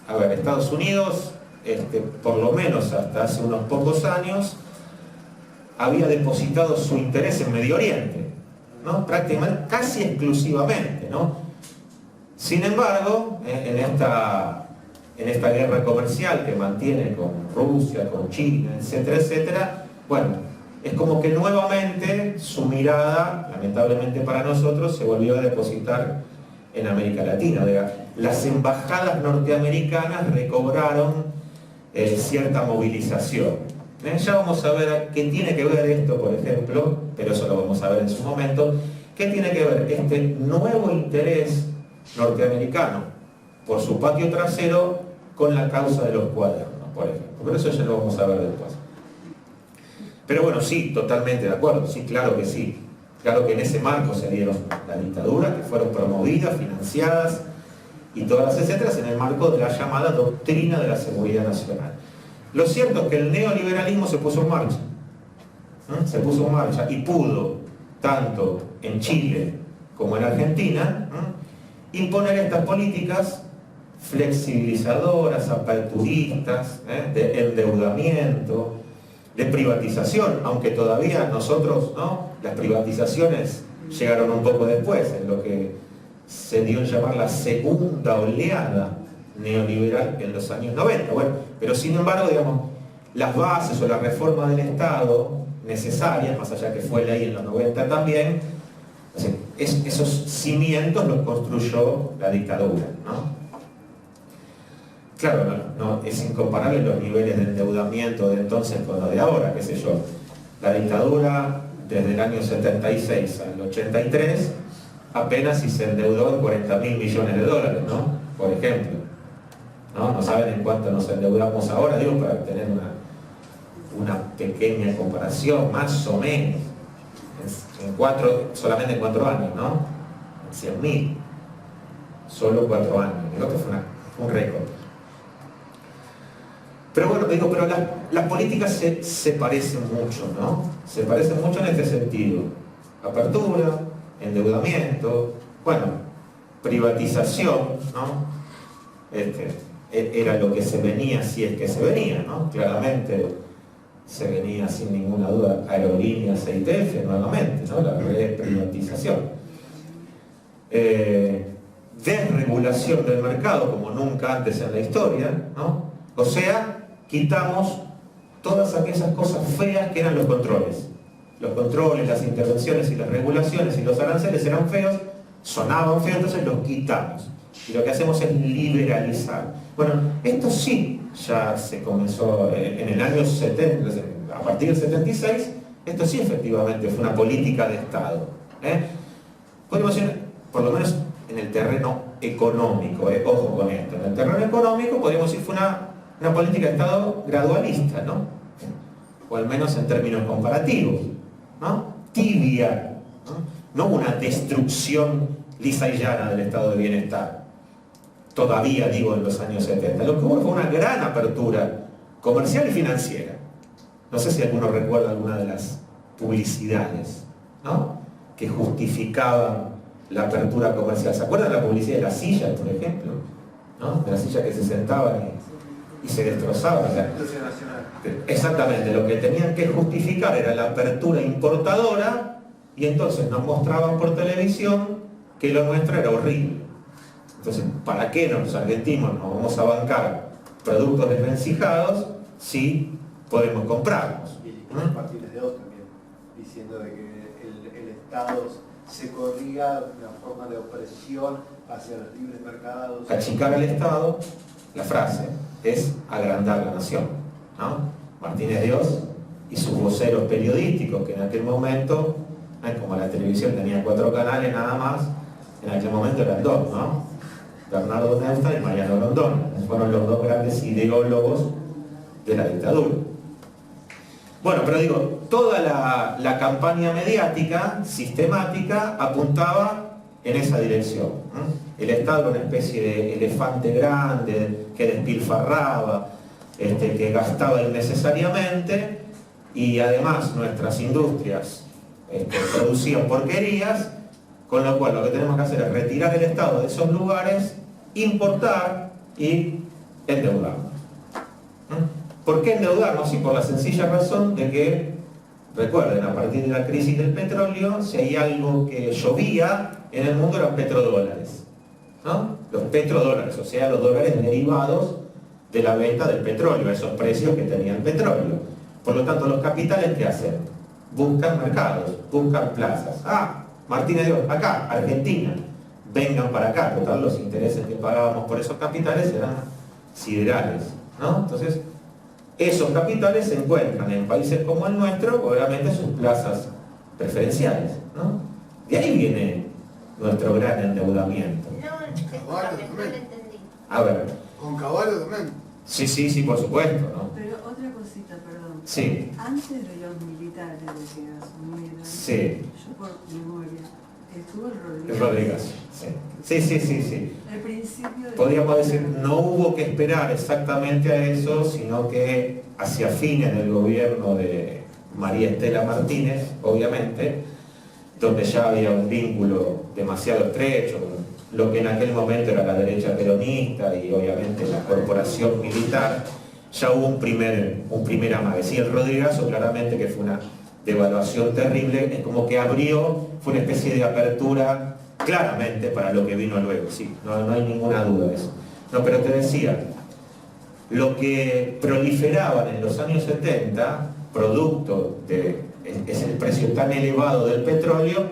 a ver, Estados Unidos, por lo menos hasta hace unos pocos años, había depositado su interés en Medio Oriente, ¿no? Prácticamente, casi exclusivamente, ¿no? Sin embargo, en esta guerra comercial que mantiene con Rusia, con China, etcétera, etcétera, bueno, es como que nuevamente su mirada, lamentablemente para nosotros, se volvió a depositar en América Latina. Las embajadas norteamericanas recobraron cierta movilización. Ya vamos a ver qué tiene que ver esto, por ejemplo, pero eso lo vamos a ver en su momento, qué tiene que ver este nuevo interés norteamericano por su patio trasero con la causa de los cuadernos, por ejemplo. Pero eso ya lo vamos a ver después. Pero bueno, sí, totalmente de acuerdo, sí, claro que sí. Claro que en ese marco se dieron las dictaduras que fueron promovidas, financiadas y todas etcétera, en el marco de la llamada doctrina de la seguridad nacional. Lo cierto es que el neoliberalismo se puso en marcha. Se puso en marcha y pudo, tanto en Chile como en Argentina, imponer estas políticas flexibilizadoras, aperturistas, de endeudamiento, de privatización, aunque todavía nosotros, ¿no? Las privatizaciones llegaron un poco después, en lo que se dio en llamar la segunda oleada neoliberal en los años 90. Bueno, pero sin embargo, digamos, las bases o la reforma del Estado necesarias, más allá que fue ley en los 90 también, o sea, esos cimientos los construyó la dictadura, ¿no? Claro, no, es incomparable los niveles de endeudamiento de entonces con los de ahora, qué sé yo. La dictadura, desde el año 76 al 83, apenas si se endeudó en 40.000 millones de dólares, ¿no? Por ejemplo. No saben en cuánto nos endeudamos ahora, digo, para tener una pequeña comparación, más o menos. Solamente en 4 años, ¿no? En 100.000. Solo 4 años. Digo que fue un récord. Pero bueno, digo, pero las políticas se parecen mucho, ¿no? Se parecen mucho en este sentido. Apertura, endeudamiento, bueno, privatización, ¿no? Era lo que se venía, si es que se venía, ¿no? Claramente se venía sin ninguna duda Aerolíneas e ITF nuevamente, ¿no? La reprivatización. Desde regulación del mercado como nunca antes en la historia, ¿no? O sea, quitamos todas aquellas cosas feas que eran los controles. Los controles, las intervenciones y las regulaciones y los aranceles eran feos, sonaban feos, entonces los quitamos. Y lo que hacemos es liberalizar. Bueno, esto sí ya se comenzó en el año 70, a partir del 76, esto sí efectivamente fue una política de Estado. Podemos decir, por lo menos en el terreno económico, ojo con esto, en el terreno económico podríamos decir fue una política de Estado gradualista, ¿no? O al menos en términos comparativos, ¿no? Tibia, ¿no? No una destrucción lisa y llana del estado de bienestar, todavía digo en los años 70. Lo que hubo fue una gran apertura comercial y financiera. No sé si alguno recuerda alguna de las publicidades, ¿no?, que justificaban la apertura comercial. ¿Se acuerdan de la publicidad de las sillas, por ejemplo? ¿No? De las sillas que se sentaban y se destrozaban. O sea, exactamente, lo que tenían que justificar era la apertura importadora, y entonces nos mostraban por televisión que lo nuestro era horrible. Entonces, ¿para qué los argentinos nos vamos a bancar productos desvencijados si podemos comprarlos? Y Martínez de Oz también, diciendo de que el Estado se corría una forma de opresión hacia los libres mercados. Achicar al Estado, la frase, es agrandar la nación, ¿no? Martínez de Oz y sus voceros periodísticos, que en aquel momento, como la televisión tenía 4 canales nada más, en aquel momento eran 2, ¿no? Bernardo Neustadt y Mariano Grondona. Fueron los 2 grandes ideólogos de la dictadura. Bueno, pero digo, toda la campaña mediática, sistemática, apuntaba en esa dirección, ¿no? El Estado era una especie de elefante grande que despilfarraba, que gastaba innecesariamente, y además nuestras industrias producían porquerías, con lo cual lo que tenemos que hacer es retirar el Estado de esos lugares, importar y endeudarnos. ¿Por qué endeudarnos? Y por la sencilla razón de que, recuerden, a partir de la crisis del petróleo, si hay algo que llovía en el mundo eran petrodólares, ¿no? Los petrodólares, o sea, los dólares derivados de la venta del petróleo, esos precios que tenía el petróleo. Por lo tanto, los capitales, ¿qué hacen? Buscan mercados, buscan plazas. Martínez de Oz, acá, Argentina, vengan para acá. Total, los intereses que pagábamos por esos capitales eran siderales, ¿no? Entonces, esos capitales se encuentran en países como el nuestro, obviamente sus plazas preferenciales, ¿no? De ahí viene nuestro gran endeudamiento. No, escúchame, no lo entendí. A ver. Con Caballo también. Sí, por supuesto, ¿no? Pero otra cosita, perdón. Sí. Antes de los militares de que asumieran, Sí. yo por memoria, estuvo el El Rodríguez. Sí. Al principio Podríamos decir, no hubo que esperar exactamente a eso, sino que hacia fines del gobierno de María Estela Martínez, obviamente, donde ya había un vínculo demasiado estrecho con lo que en aquel momento era la derecha peronista y obviamente la corporación militar, ya hubo un primer amague. Sí, el Rodrigazo claramente que fue una devaluación terrible, es como que abrió, fue una especie de apertura claramente para lo que vino luego, sí, no hay ninguna duda de eso. No, pero te decía, lo que proliferaban en los años 70, producto de ese precio tan elevado del petróleo,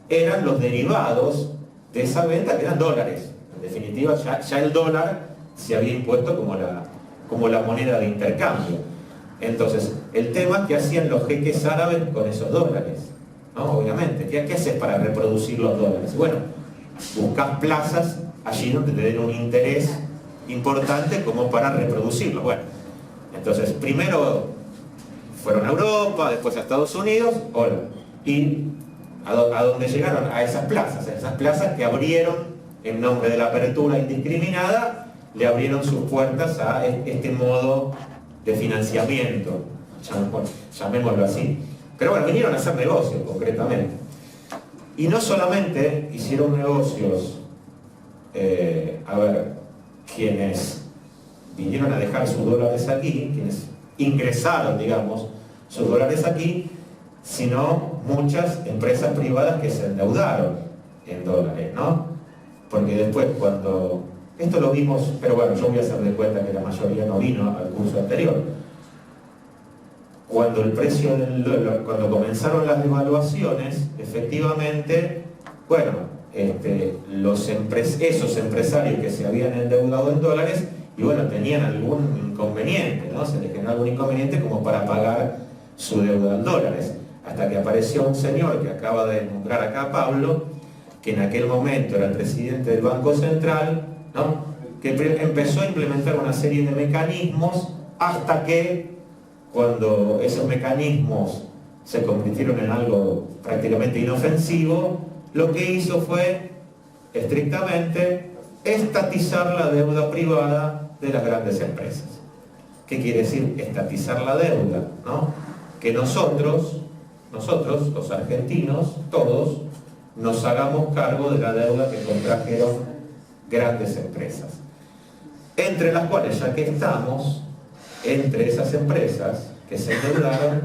eran los derivados de esa venta, que eran dólares. En definitiva, ya el dólar se había impuesto como la moneda de intercambio. Entonces, el tema es que hacían los jeques árabes con esos dólares, ¿no? Obviamente, ¿qué haces para reproducir los dólares? Bueno, buscas plazas allí donde te den un interés importante como para reproducirlos. Bueno, entonces, primero fueron a Europa, después a Estados Unidos, y a donde llegaron, a esas plazas que abrieron en nombre de la apertura indiscriminada, le abrieron sus puertas a este modo de financiamiento, llamémoslo así. Pero bueno, vinieron a hacer negocios concretamente. Y no solamente hicieron negocios, quienes vinieron a dejar sus dólares aquí, quienes ingresaron, digamos, sus dólares aquí, sino muchas empresas privadas que se endeudaron en dólares, ¿no? porque después cuando... Esto lo vimos, pero bueno, yo voy a hacer de cuenta que la mayoría no vino al curso anterior. Cuando el precio del dólar, cuando comenzaron las devaluaciones, efectivamente, bueno, esos empresarios que se habían endeudado en dólares, y bueno, tenían algún inconveniente, ¿no? Se les generó algún inconveniente como para pagar su deuda en dólares. Hasta que apareció un señor que acaba de nombrar acá, Pablo, que en aquel momento era el presidente del Banco Central, ¿no? Que empezó a implementar una serie de mecanismos hasta que, cuando esos mecanismos se convirtieron en algo prácticamente inofensivo, lo que hizo fue estrictamente estatizar la deuda privada de las grandes empresas. ¿Qué quiere decir estatizar la deuda? ¿No? Que nosotros, los argentinos, todos, nos hagamos cargo de la deuda que contrajeron grandes empresas. Entre las cuales, ya que estamos, entre esas empresas que se endeudaron,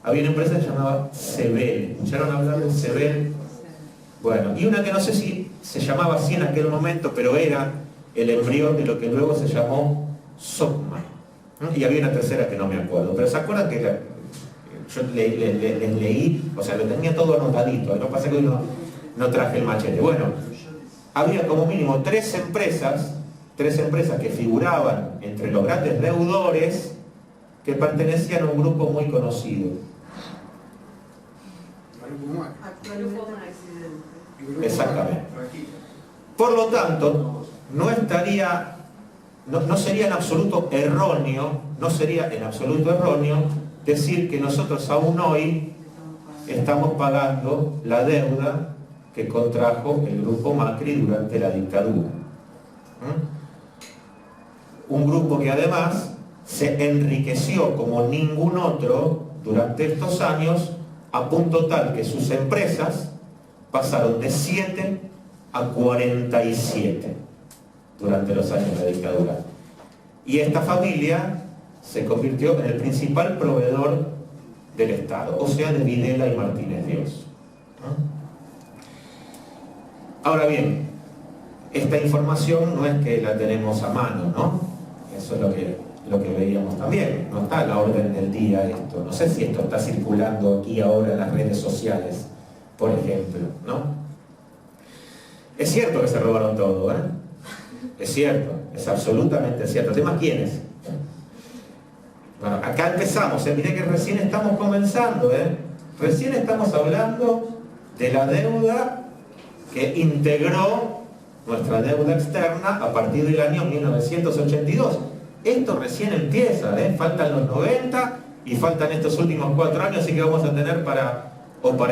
había una empresa que se llamaba Sebel. ¿Escucharon hablar de Sebel? Bueno, y una que no sé si se llamaba así en aquel momento, pero era el embrión de lo que luego se llamó Socma. Y había una tercera que no me acuerdo. Pero ¿se acuerdan que yo les leí? O sea, lo tenía todo anotadito. No pasa que hoy no traje el machete. Bueno, había como mínimo tres empresas que figuraban entre los grandes deudores que pertenecían a un grupo muy conocido. Actualmente presidente. Exactamente. Por lo tanto, no sería en absoluto erróneo, decir que nosotros aún hoy estamos pagando la deuda que contrajo el grupo Macri durante la dictadura. Un grupo que además se enriqueció como ningún otro durante estos años, a punto tal que sus empresas pasaron de 7 a 47 durante los años de la dictadura. Y esta familia se convirtió en el principal proveedor del Estado, o sea, de Videla y Martínez Dios. Ahora bien, esta información no es que la tenemos a mano, ¿no? Eso es lo que veíamos también. No está a la orden del día esto. No sé si esto está circulando aquí ahora en las redes sociales, por ejemplo, ¿no? Es cierto que se robaron todo, ¿eh? Es cierto, es absolutamente cierto. ¿El tema quién es? Bueno, acá empezamos, miré que recién estamos comenzando, recién estamos hablando de la deuda que integró nuestra deuda externa a partir del año 1982. Esto recién empieza, faltan los 90 y faltan estos últimos 4 años, así que vamos a tener para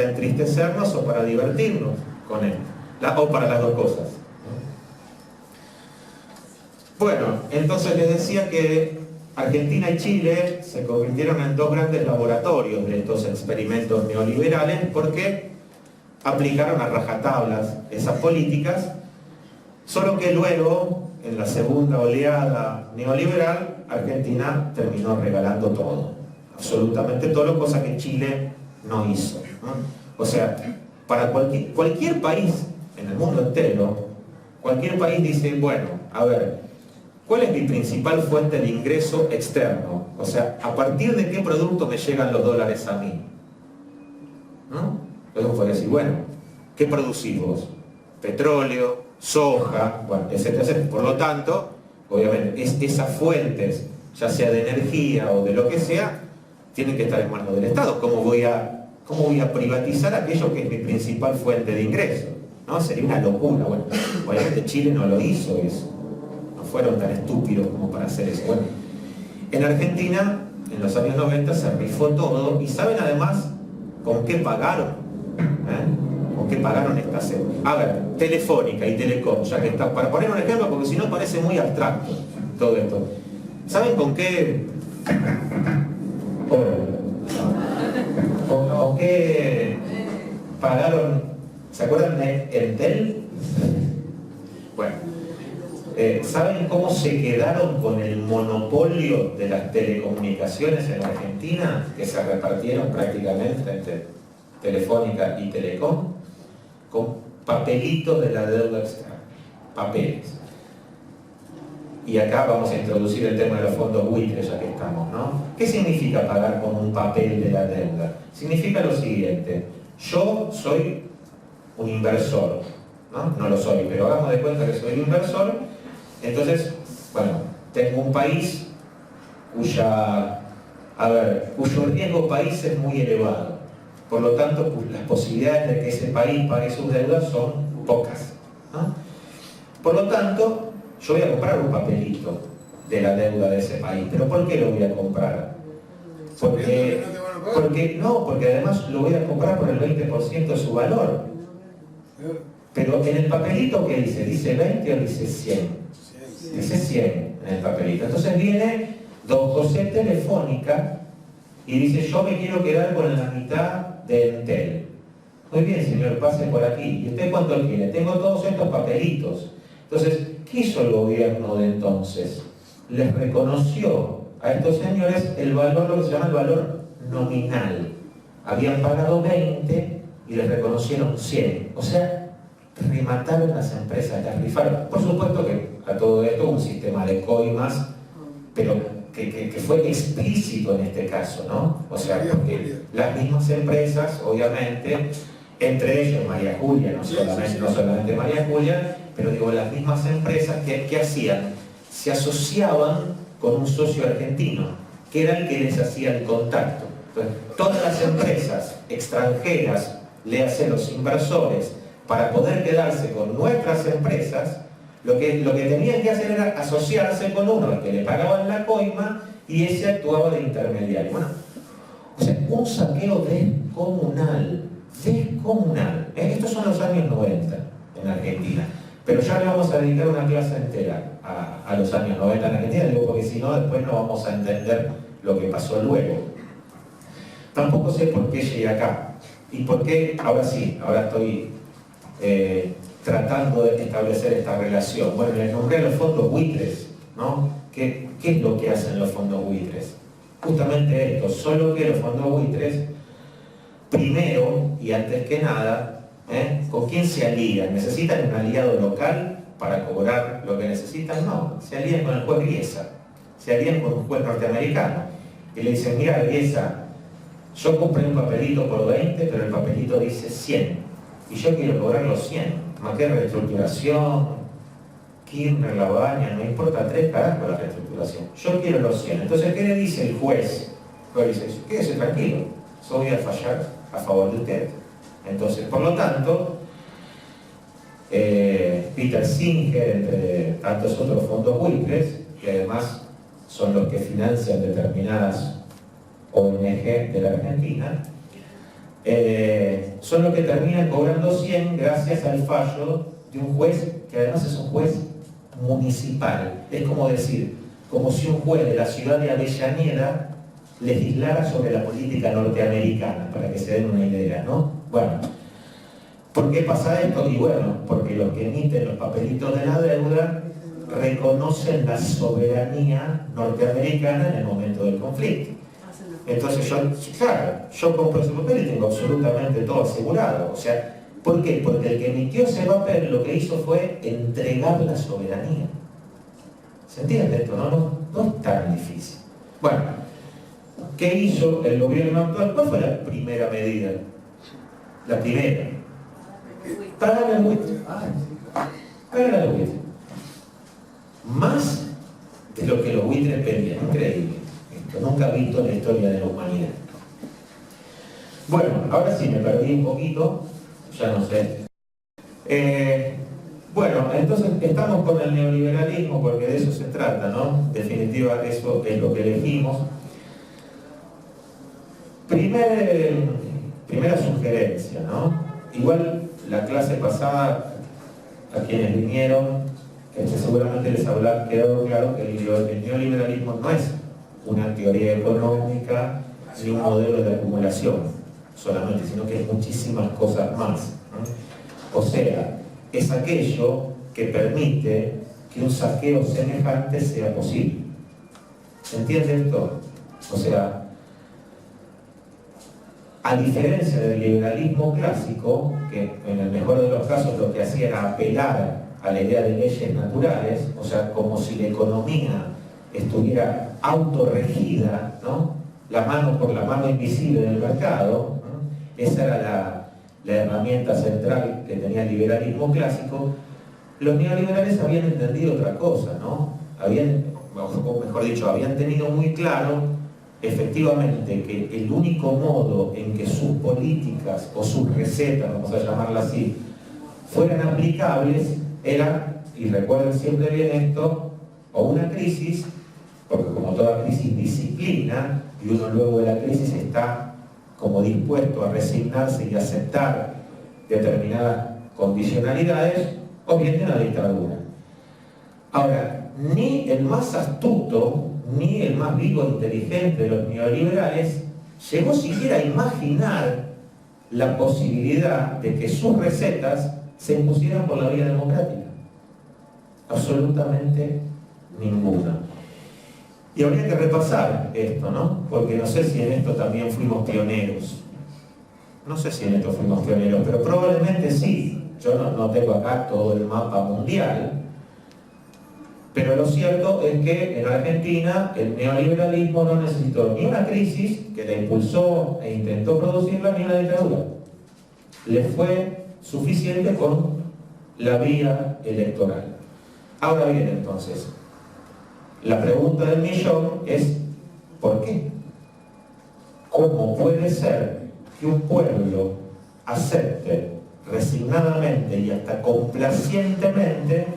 entristecernos o para divertirnos con esto, o para las dos cosas. Bueno, entonces les decía que Argentina y Chile se convirtieron en dos grandes laboratorios de estos experimentos neoliberales porque aplicaron a rajatablas esas políticas, solo que luego, en la segunda oleada neoliberal, Argentina terminó regalando todo, absolutamente todo, cosa que Chile no hizo, ¿no? O sea, para cualquier país en el mundo entero, cualquier país dice, bueno, a ver, ¿cuál es mi principal fuente de ingreso externo? O sea, ¿a partir de qué producto me llegan los dólares a mí? ¿No? Entonces puede decir, bueno, ¿qué producís vos? Petróleo, soja, bueno, etcétera, etcétera. Por lo tanto, obviamente, esas fuentes, ya sea de energía o de lo que sea, tienen que estar en manos del Estado. ¿Cómo voy a privatizar aquello que es mi principal fuente de ingreso? ¿No? Sería una locura. Bueno, obviamente Chile no lo hizo eso. No fueron tan estúpidos como para hacer eso. Bueno, en Argentina, en los años 90, se rifó todo. ¿Y saben además con qué pagaron? ¿Con qué pagaron estas? A ver, Telefónica y Telecom, ya que está, para poner un ejemplo, porque si no parece muy abstracto todo esto. ¿Saben con qué? ¿Con qué pagaron? ¿Se acuerdan de Entel? Bueno, ¿saben cómo se quedaron con el monopolio de las telecomunicaciones en Argentina? Que se repartieron prácticamente entre Telefónica y Telecom, con papelitos de la deuda externa. papeles. Y acá vamos a introducir el tema de los fondos buitres, ya que estamos, ¿no? ¿Qué significa pagar con un papel de la deuda? Significa lo siguiente: yo soy un inversor, ¿no? No lo soy, pero hagamos de cuenta que soy un inversor. Entonces, bueno, tengo un país cuyo riesgo país es muy elevado. Por lo tanto, pues, las posibilidades de que ese país pague sus deudas son pocas, ¿no? Por lo tanto, yo voy a comprar un papelito de la deuda de ese país. ¿Pero por qué lo voy a comprar? Porque además lo voy a comprar por el 20% de su valor. Pero en el papelito, ¿qué dice? ¿Dice 20 o dice 100? Dice 100 en el papelito. Entonces viene don José Telefónica y dice: yo me quiero quedar con la mitad de Entel. Muy bien, señor, pase por aquí. ¿Y usted cuánto quiere? Tengo todos estos papelitos. Entonces, ¿qué hizo el gobierno de entonces? Les reconoció a estos señores el valor, lo que se llama el valor nominal. Habían pagado 20 y les reconocieron 100. O sea, remataron las empresas, las rifaron. Por supuesto que a todo esto un sistema de coimas, pero que fue explícito en este caso, ¿no? O sea, porque las mismas empresas, obviamente, entre ellos María Julia, no solamente María Julia, pero digo, las mismas empresas que hacían, se asociaban con un socio argentino, que era el que les hacía el contacto. Entonces, todas las empresas extranjeras, léase los inversores, para poder quedarse con nuestras empresas, lo que tenían que hacer era asociarse con uno al que le pagaban la coima y ese actuaba de intermediario. Bueno, o sea, un saqueo descomunal. Estos son los años 90 en Argentina. Pero ya le vamos a dedicar una clase entera a los años 90 en Argentina, digo, porque si no, después no vamos a entender lo que pasó luego. Tampoco sé por qué llegué acá. Y por qué, ahora estoy tratando de establecer esta relación. Bueno, les nombré los fondos buitres, ¿no? ¿Qué es lo que hacen los fondos buitres? Justamente esto, solo que los fondos buitres, primero y antes que nada, ¿con quién se alían? ¿Necesitan un aliado local para cobrar lo que necesitan? No, se alían con el juez Griesa, se alían con un juez norteamericano y le dicen: mira, Griesa, yo compré un papelito por 20, pero el papelito dice 100 y yo quiero cobrar los 100. ¿Qué reestructuración? Kirchner, La Baña, no importa 3 carajos la reestructuración. Yo quiero los 100. Entonces, ¿qué le dice el juez? Le dice: quédese tranquilo, yo voy a fallar a favor de usted. Entonces, por lo tanto, Peter Singer, entre tantos otros fondos buitres, que además son los que financian determinadas ONG de la Argentina, son los que terminan cobrando 100 gracias al fallo de un juez que además es un juez municipal. Es como decir, como si un juez de la ciudad de Avellaneda legislara sobre la política norteamericana, para que se den una idea, ¿no? Bueno, ¿por qué pasa esto? Y bueno, porque los que emiten los papelitos de la deuda reconocen la soberanía norteamericana en el momento del conflicto. Entonces yo compro ese papel y tengo absolutamente todo asegurado. O sea, ¿por qué? Porque el que emitió ese papel lo que hizo fue entregar la soberanía. ¿Se entiende esto? No es tan difícil. Bueno, ¿qué hizo el gobierno actual? ¿Cuál fue la primera medida? La primera. Pagar al buitre. Pagar al buitre. Más de lo que los buitres pedían. Increíble. Esto nunca visto en la historia de la humanidad. Bueno, ahora sí me perdí un poquito. Ya no sé. Bueno, entonces estamos con el neoliberalismo porque de eso se trata, ¿no? En definitiva, eso es lo que elegimos. Primera sugerencia, ¿no? Igual la clase pasada, a quienes vinieron, seguramente les habrá quedado claro que el neoliberalismo no es una teoría económica ni un modelo de acumulación solamente, sino que es muchísimas cosas más, ¿no? O sea, es aquello que permite que un saqueo semejante sea posible. ¿Se entiende esto? O sea, a diferencia del liberalismo clásico, que en el mejor de los casos lo que hacía era apelar a la idea de leyes naturales, o sea, como si la economía estuviera autorregida, ¿no? La mano por la mano invisible del mercado, ¿no? Esa era la herramienta central que tenía el liberalismo clásico. Los neoliberales habían entendido otra cosa, ¿no? Habían tenido muy claro efectivamente que el único modo en que sus políticas o sus recetas, vamos a llamarla así, fueran aplicables era, y recuerden siempre bien esto, o una crisis, porque como toda crisis disciplina, y uno luego de la crisis está como dispuesto a resignarse y aceptar determinadas condicionalidades, o bien de una dictadura. Ahora, ni el más astuto, ni el más vivo e inteligente de los neoliberales llegó siquiera a imaginar la posibilidad de que sus recetas se impusieran por la vía democrática. Absolutamente ninguna. Y habría que repasar esto, ¿no? Porque no sé si en esto también fuimos pioneros. No sé si en esto fuimos pioneros, pero probablemente sí. Yo no tengo acá todo el mapa mundial, pero lo cierto es que en Argentina el neoliberalismo no necesitó ni una crisis que la impulsó e intentó producirla, ni una dictadura. Le fue suficiente con la vía electoral. Ahora bien, entonces, la pregunta del millón es ¿por qué? ¿Cómo puede ser que un pueblo acepte resignadamente y hasta complacientemente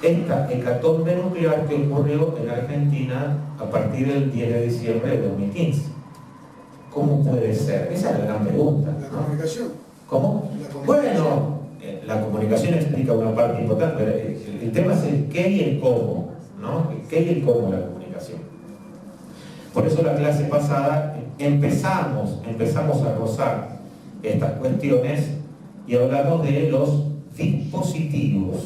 esta hecatombe nuclear que ocurrió en Argentina a partir del 10 de diciembre de 2015? ¿Cómo puede ser? Esa es la gran pregunta, ¿no? La comunicación. ¿Cómo? Bueno, la comunicación explica una parte importante, pero el tema es el qué y el cómo, ¿no? El qué y el cómo de la comunicación. Por eso la clase pasada empezamos a rozar estas cuestiones y hablamos de los dispositivos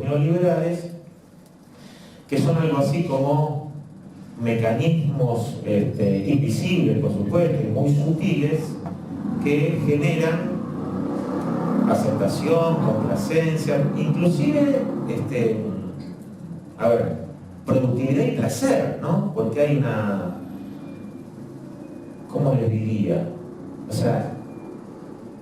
neoliberales, que son algo así como mecanismos invisibles, por supuesto, y muy sutiles, que generan aceptación, complacencia, inclusive productividad y placer, ¿no? Porque hay una, ¿cómo les diría? O sea,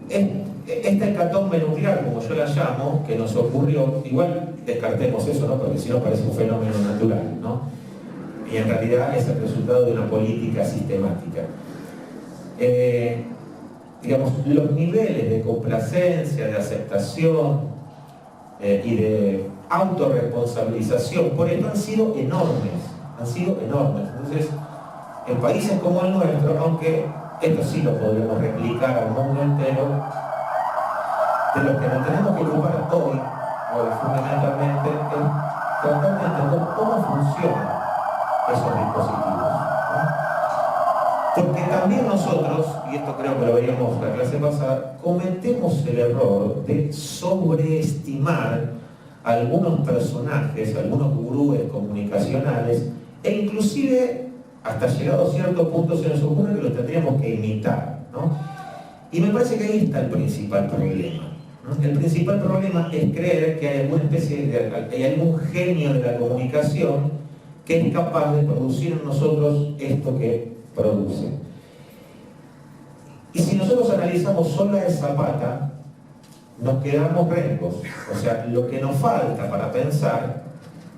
esta hecatombe nuclear, como yo la llamo, que nos ocurrió, igual descartemos eso, ¿no? Porque si no parece un fenómeno natural, ¿no? Y en realidad es el resultado de una política sistemática. Digamos, los niveles de complacencia, de aceptación y de autorresponsabilización por esto han sido enormes. Entonces, en países como el nuestro, aunque esto sí lo podríamos replicar al mundo entero, de lo que nos tenemos que ocupar hoy fundamentalmente, es tratar de entender cómo funcionan esos dispositivos, ¿no? Porque también nosotros, y esto creo que lo veíamos la clase pasada, cometemos el error de sobreestimar a algunos personajes, algunos gurúes comunicacionales, e inclusive hasta llegado a cierto punto se nos ocurre que los tendríamos que imitar, ¿no? Y me parece que ahí está el principal problema, ¿no? El principal problema es creer que hay alguna especie hay algún genio de la comunicación que es capaz de producir en nosotros esto que produce. Y si nosotros analizamos solo esa pata, nos quedamos rencos. O sea, lo que nos falta para pensar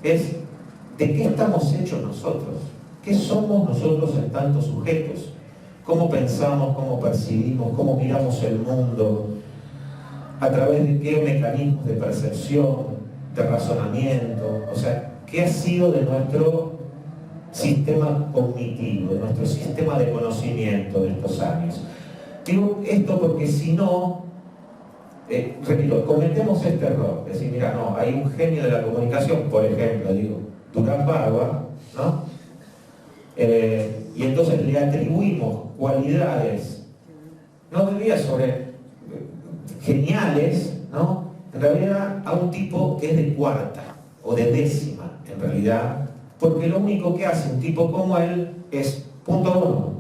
es de qué estamos hechos nosotros. ¿Qué somos nosotros en tantos sujetos? ¿Cómo pensamos, cómo percibimos, cómo miramos el mundo? ¿A través de qué mecanismos de percepción, de razonamiento? O sea, ¿qué ha sido de nuestro sistema cognitivo, de nuestro sistema de conocimiento de estos años? Digo esto porque si no, repito, cometemos este error. Es decir, mira, no, hay un genio de la comunicación, por ejemplo, digo, Durán Barba, ¿no? Y entonces le atribuimos cualidades, no diría sobre geniales, ¿no? En realidad a un tipo que es de cuarta o de décima, en realidad, porque lo único que hace un tipo como él es, punto uno,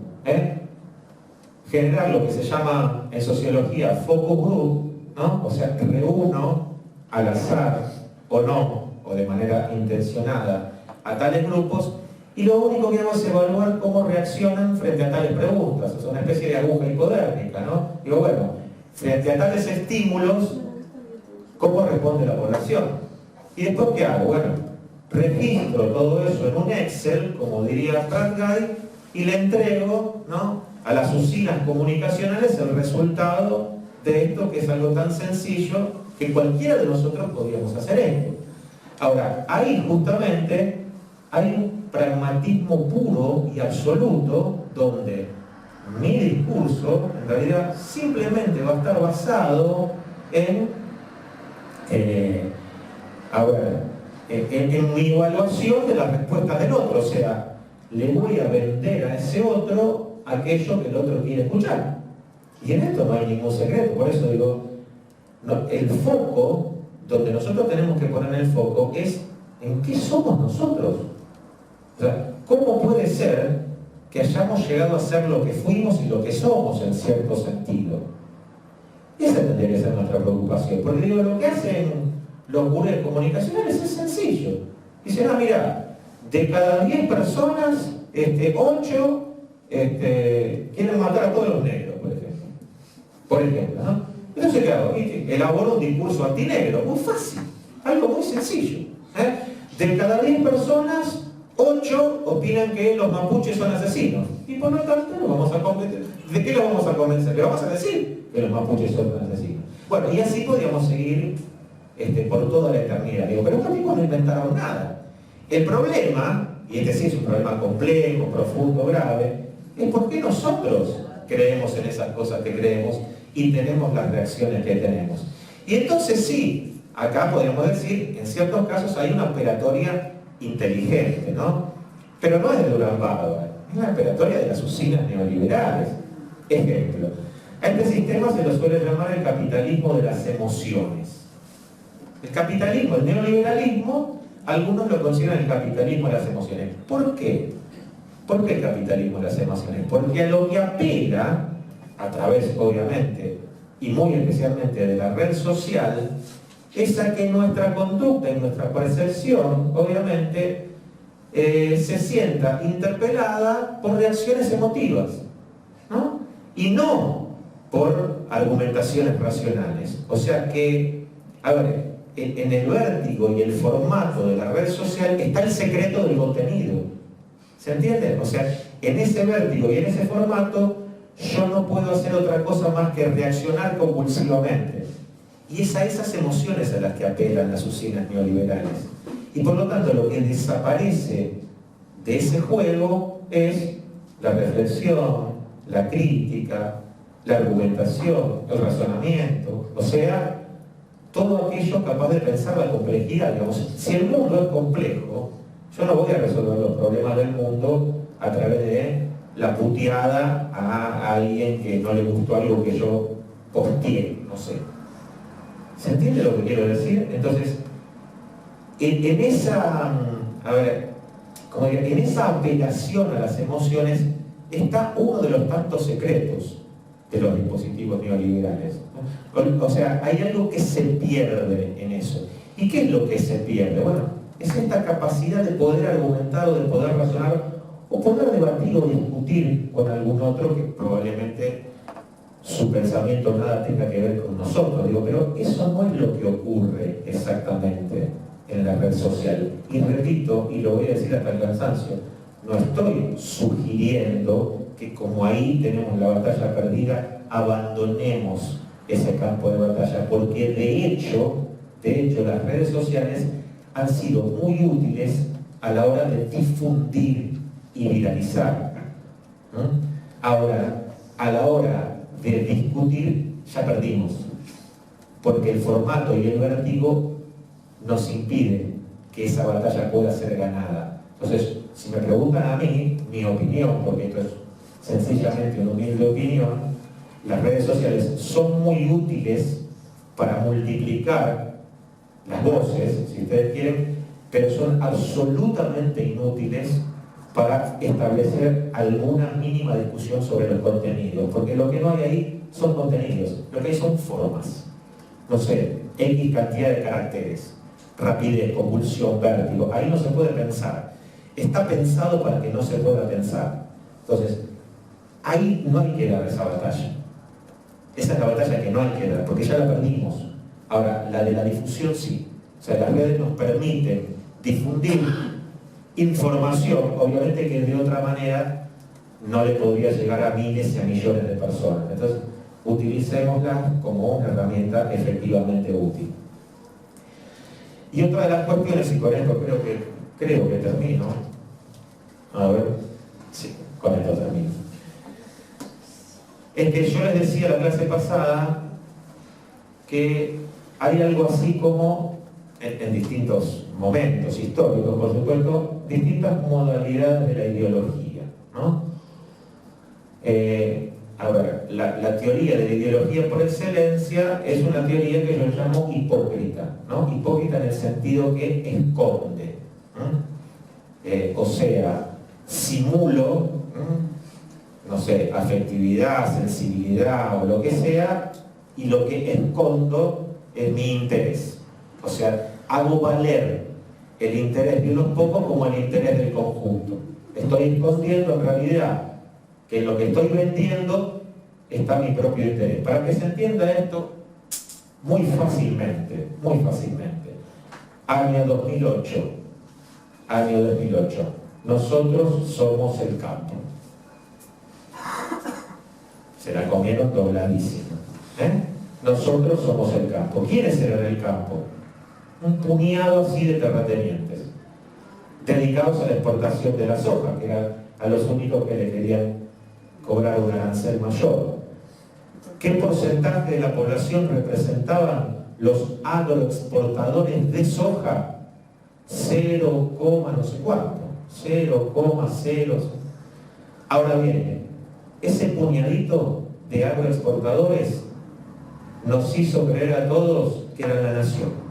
generar lo que se llama en sociología focus group, ¿no? O sea, reúno al azar o no, o de manera intencionada, a tales grupos, y lo único que hago es evaluar cómo reaccionan frente a tales preguntas. Es una especie de aguja hipodérmica, ¿no? Digo, bueno, frente a tales estímulos, ¿cómo responde la población? ¿Y después qué hago? Bueno, registro todo eso en un Excel, como diría Pratt Guy, y le entrego, ¿no?, a las usinas comunicacionales el resultado de esto, que es algo tan sencillo que cualquiera de nosotros podríamos hacer esto. Ahora, ahí justamente hay un pragmatismo puro y absoluto donde mi discurso en realidad simplemente va a estar basado en mi evaluación de la respuesta del otro. O sea, le voy a vender a ese otro aquello que el otro quiere escuchar. Y en esto no hay ningún secreto. Por eso digo, no, el foco, donde nosotros tenemos que poner el foco, es en qué somos nosotros. O sea, ¿cómo puede ser que hayamos llegado a ser lo que fuimos y lo que somos en cierto sentido? Esa tendría que ser nuestra preocupación. Porque digo, lo que hacen los gurús comunicacionales es sencillo. Dicen, mira, de cada 10 personas, 8 quieren matar a todos los negros, por ejemplo, ¿no? Entonces, claro, elaboro un discurso antinegro, muy fácil, algo muy sencillo. De cada 10 personas, 8 opinan que los mapuches son asesinos. Y por lo tanto, ¿de qué los vamos a convencer? Le vamos a decir que los mapuches son asesinos. Bueno, y así podríamos seguir por toda la eternidad. Digo, pero estos tipos no inventaron nada. El problema, y este sí es un problema complejo, profundo, grave, es por qué nosotros creemos en esas cosas que creemos y tenemos las reacciones que tenemos. Y entonces sí, acá podríamos decir, en ciertos casos hay una operatoria inteligente, ¿no? Pero no es de Durán Bárbara, es la operatoria de las usinas neoliberales. Ejemplo, a este sistema se lo suele llamar el capitalismo de las emociones. El capitalismo, el neoliberalismo, algunos lo consideran el capitalismo de las emociones. ¿Por qué? ¿Por qué el capitalismo de las emociones? Porque a lo que apela, a través, obviamente, y muy especialmente de la red social, es a que nuestra conducta y nuestra percepción, obviamente, se sienta interpelada por reacciones emotivas, ¿no? Y no por argumentaciones racionales. O sea que, a ver, en el vértigo y el formato de la red social está el secreto del contenido. ¿Se entiende? O sea, en ese vértigo y en ese formato yo no puedo hacer otra cosa más que reaccionar compulsivamente. Y es a esas emociones a las que apelan las usinas neoliberales. Y por lo tanto lo que desaparece de ese juego es la reflexión, la crítica, la argumentación, el razonamiento. O sea, todo aquello capaz de pensar la complejidad. Digamos, si el mundo es complejo, yo no voy a resolver los problemas del mundo a través de la puteada a alguien que no le gustó algo que yo posteé, no sé. ¿Se entiende lo que quiero decir? Entonces, en esa apelación a las emociones está uno de los tantos secretos de los dispositivos neoliberales. O sea, hay algo que se pierde en eso. ¿Y qué es lo que se pierde? Bueno, es esta capacidad de poder argumentar o de poder razonar o poder debatir o discutir con algún otro que probablemente su pensamiento nada tenga que ver con nosotros. Digo, pero eso no es lo que ocurre exactamente en la red social. Y repito, y lo voy a decir hasta el cansancio, no estoy sugiriendo que como ahí tenemos la batalla perdida, abandonemos ese campo de batalla, porque de hecho las redes sociales han sido muy útiles a la hora de difundir y viralizar, ¿no? Ahora, a la hora de discutir, ya perdimos, porque el formato y el vértigo nos impide que esa batalla pueda ser ganada. Entonces, si me preguntan a mí, mi opinión, porque esto es sencillamente una humilde opinión, las redes sociales son muy útiles para multiplicar las voces, si ustedes quieren, pero son absolutamente inútiles para establecer alguna mínima discusión sobre los contenidos, porque lo que no hay ahí son contenidos, lo que hay son formas. no sé, X cantidad de caracteres, rapidez, convulsión, vértigo, ahí no se puede pensar. Está pensado para que no se pueda pensar. Entonces, ahí no hay que dar esa batalla. Esa es la batalla que no hay que dar, porque ya la perdimos. Ahora, la de la difusión sí. O sea, las redes nos permiten difundir información, obviamente que de otra manera no le podría llegar a miles y a millones de personas. Entonces, utilicémosla como una herramienta efectivamente útil. Y otra de las cuestiones, y con esto creo que termino, a ver, sí, con esto termino, es que yo les decía la clase pasada que hay algo así como, en distintos momentos históricos, por supuesto, distintas modalidades de la ideología, ¿no? A ver, la teoría de la ideología por excelencia es una teoría que yo llamo hipócrita, ¿no? Hipócrita en el sentido que esconde, ¿no? O sea, simulo, no sé, afectividad, sensibilidad o lo que sea, y lo que escondo es mi interés. O sea, hago valer el interés de unos pocos como el interés del conjunto. Estoy escondiendo en realidad que en lo que estoy vendiendo está mi propio interés. Para que se entienda esto muy fácilmente, año 2008, nosotros somos el campo. Se la comieron dobladísima. Nosotros somos el campo. ¿Quiénes eran el campo? Un puñado así de terratenientes dedicados a la exportación de la soja, que eran a los únicos que le querían cobrar un arancel mayor. ¿Qué porcentaje de la población representaban los agroexportadores de soja? 0, no sé cuánto, 0,0. Ahora bien, ese puñadito de agroexportadores nos hizo creer a todos que era la nación.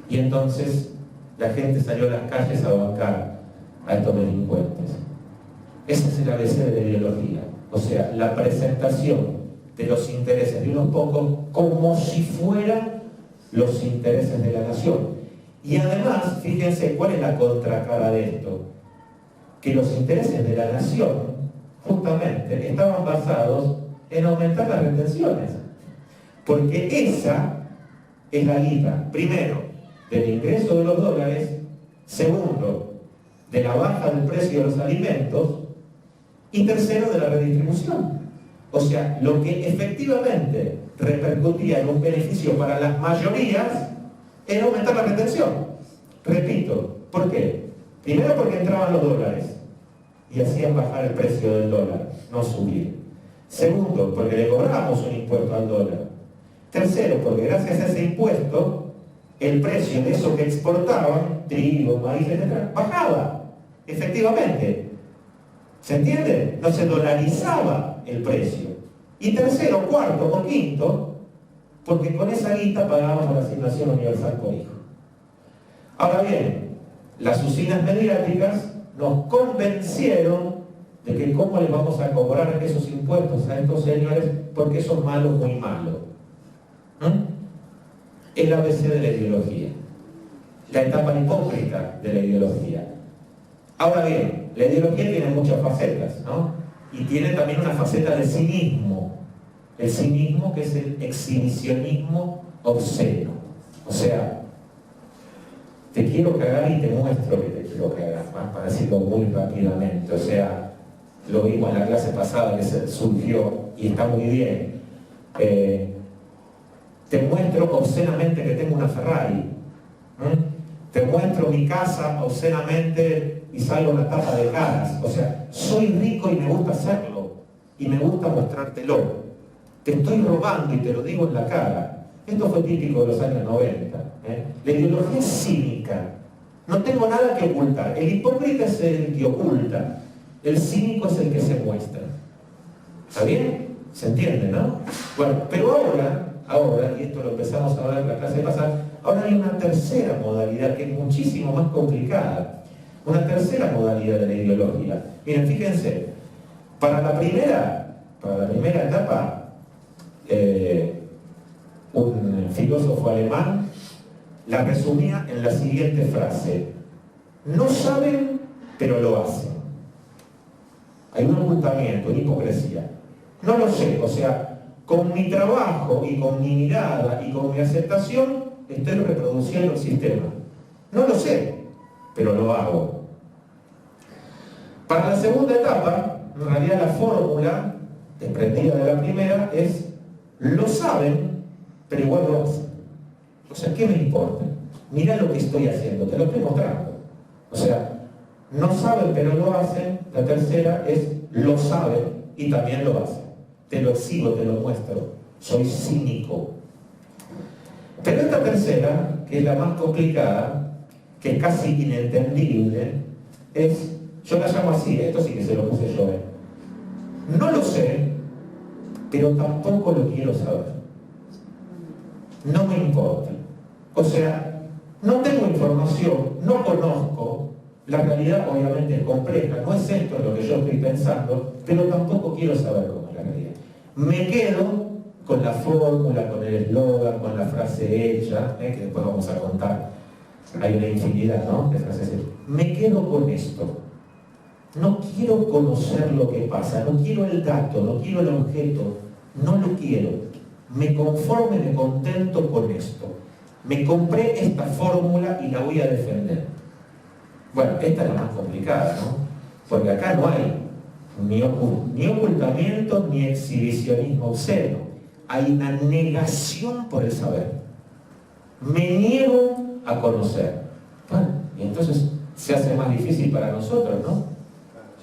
Y entonces la gente salió a las calles a bancar a estos delincuentes. Ese es el ABC de la ideología. O sea, la presentación de los intereses de unos pocos como si fueran los intereses de la nación. Y además, fíjense cuál es la contracara de esto. Que los intereses de la nación, justamente, estaban basados en aumentar las retenciones. Porque esa es la guita, primero, del ingreso de los dólares, segundo, de la baja del precio de los alimentos, y tercero, de la redistribución. O sea, lo que efectivamente repercutía en un beneficio para las mayorías era aumentar la retención. Repito, ¿por qué? Primero porque entraban los dólares y hacían bajar el precio del dólar, no subir. Segundo, porque le cobrábamos un impuesto al dólar. Tercero, porque gracias a ese impuesto, el precio de eso que exportaban, trigo, maíz, etc., bajaba, efectivamente. ¿Se entiende? No se dolarizaba el precio. Y tercero, cuarto o quinto, porque con esa guita pagábamos la asignación universal por hijo. Ahora bien, las usinas mediáticas nos convencieron de que cómo les vamos a cobrar esos impuestos a estos señores porque son malos, muy malos. El ABC de la ideología, la etapa hipócrita de la ideología. Ahora bien, la ideología tiene muchas facetas, ¿no? Y tiene también una faceta de cinismo. El cinismo, que es el exhibicionismo obsceno. O sea, te quiero cagar y te muestro que te quiero cagar, más para decirlo muy rápidamente. O sea, lo vimos en la clase pasada que surgió y está muy bien. Te muestro obscenamente que tengo una Ferrari. Te muestro mi casa obscenamente y salgo una tapa de caras. O sea, soy rico y me gusta hacerlo. Y me gusta mostrártelo. Te estoy robando y te lo digo en la cara. Esto fue típico de los años 90. La ideología es cínica. No tengo nada que ocultar. El hipócrita es el que oculta. El cínico es el que se muestra. ¿Está bien? ¿Se entiende, no? Bueno, pero ahora, y esto lo empezamos a ver en la clase pasada, ahora hay una tercera modalidad que es muchísimo más complicada. Una tercera modalidad de la ideología. Miren, fíjense, para la primera etapa, un filósofo alemán, la resumía en la siguiente frase: no saben, pero lo hacen. Hay un ocultamiento, una hipocresía. No lo sé, o sea, con mi trabajo y con mi mirada y con mi aceptación estoy reproduciendo el sistema. No lo sé, pero lo hago. Para la segunda etapa, en realidad la fórmula desprendida de la primera es: lo saben, pero igual lo hacen. O sea, ¿qué me importa? Mira lo que estoy haciendo, te lo estoy mostrando. O sea, no saben, pero lo hacen. La tercera es: lo saben y también lo hacen. Te lo exhibo, te lo muestro. Soy cínico. Pero esta tercera, que es la más complicada, que es casi inentendible, es, yo la llamo así, esto sí que se lo puse yo, no lo sé, pero tampoco lo quiero saber. No me importa. O sea, no tengo información, no conozco, la realidad obviamente es compleja, no es esto lo que yo estoy pensando, pero tampoco quiero saber cómo es la realidad. Me quedo con la fórmula, con el eslogan, con la frase hecha, que después vamos a contar. Hay una infinidad, ¿no?, de frases hechas. Me quedo con esto. No quiero conocer lo que pasa, no quiero el dato, no quiero el objeto, no lo quiero. Me conformo y me contento con esto. Me compré esta fórmula y la voy a defender. Bueno, esta es la más complicada, ¿no? Porque acá no hay ni ocultamiento ni exhibicionismo obsceno. Hay una negación por el saber. Me niego a conocer. Bueno, y entonces se hace más difícil para nosotros, ¿no?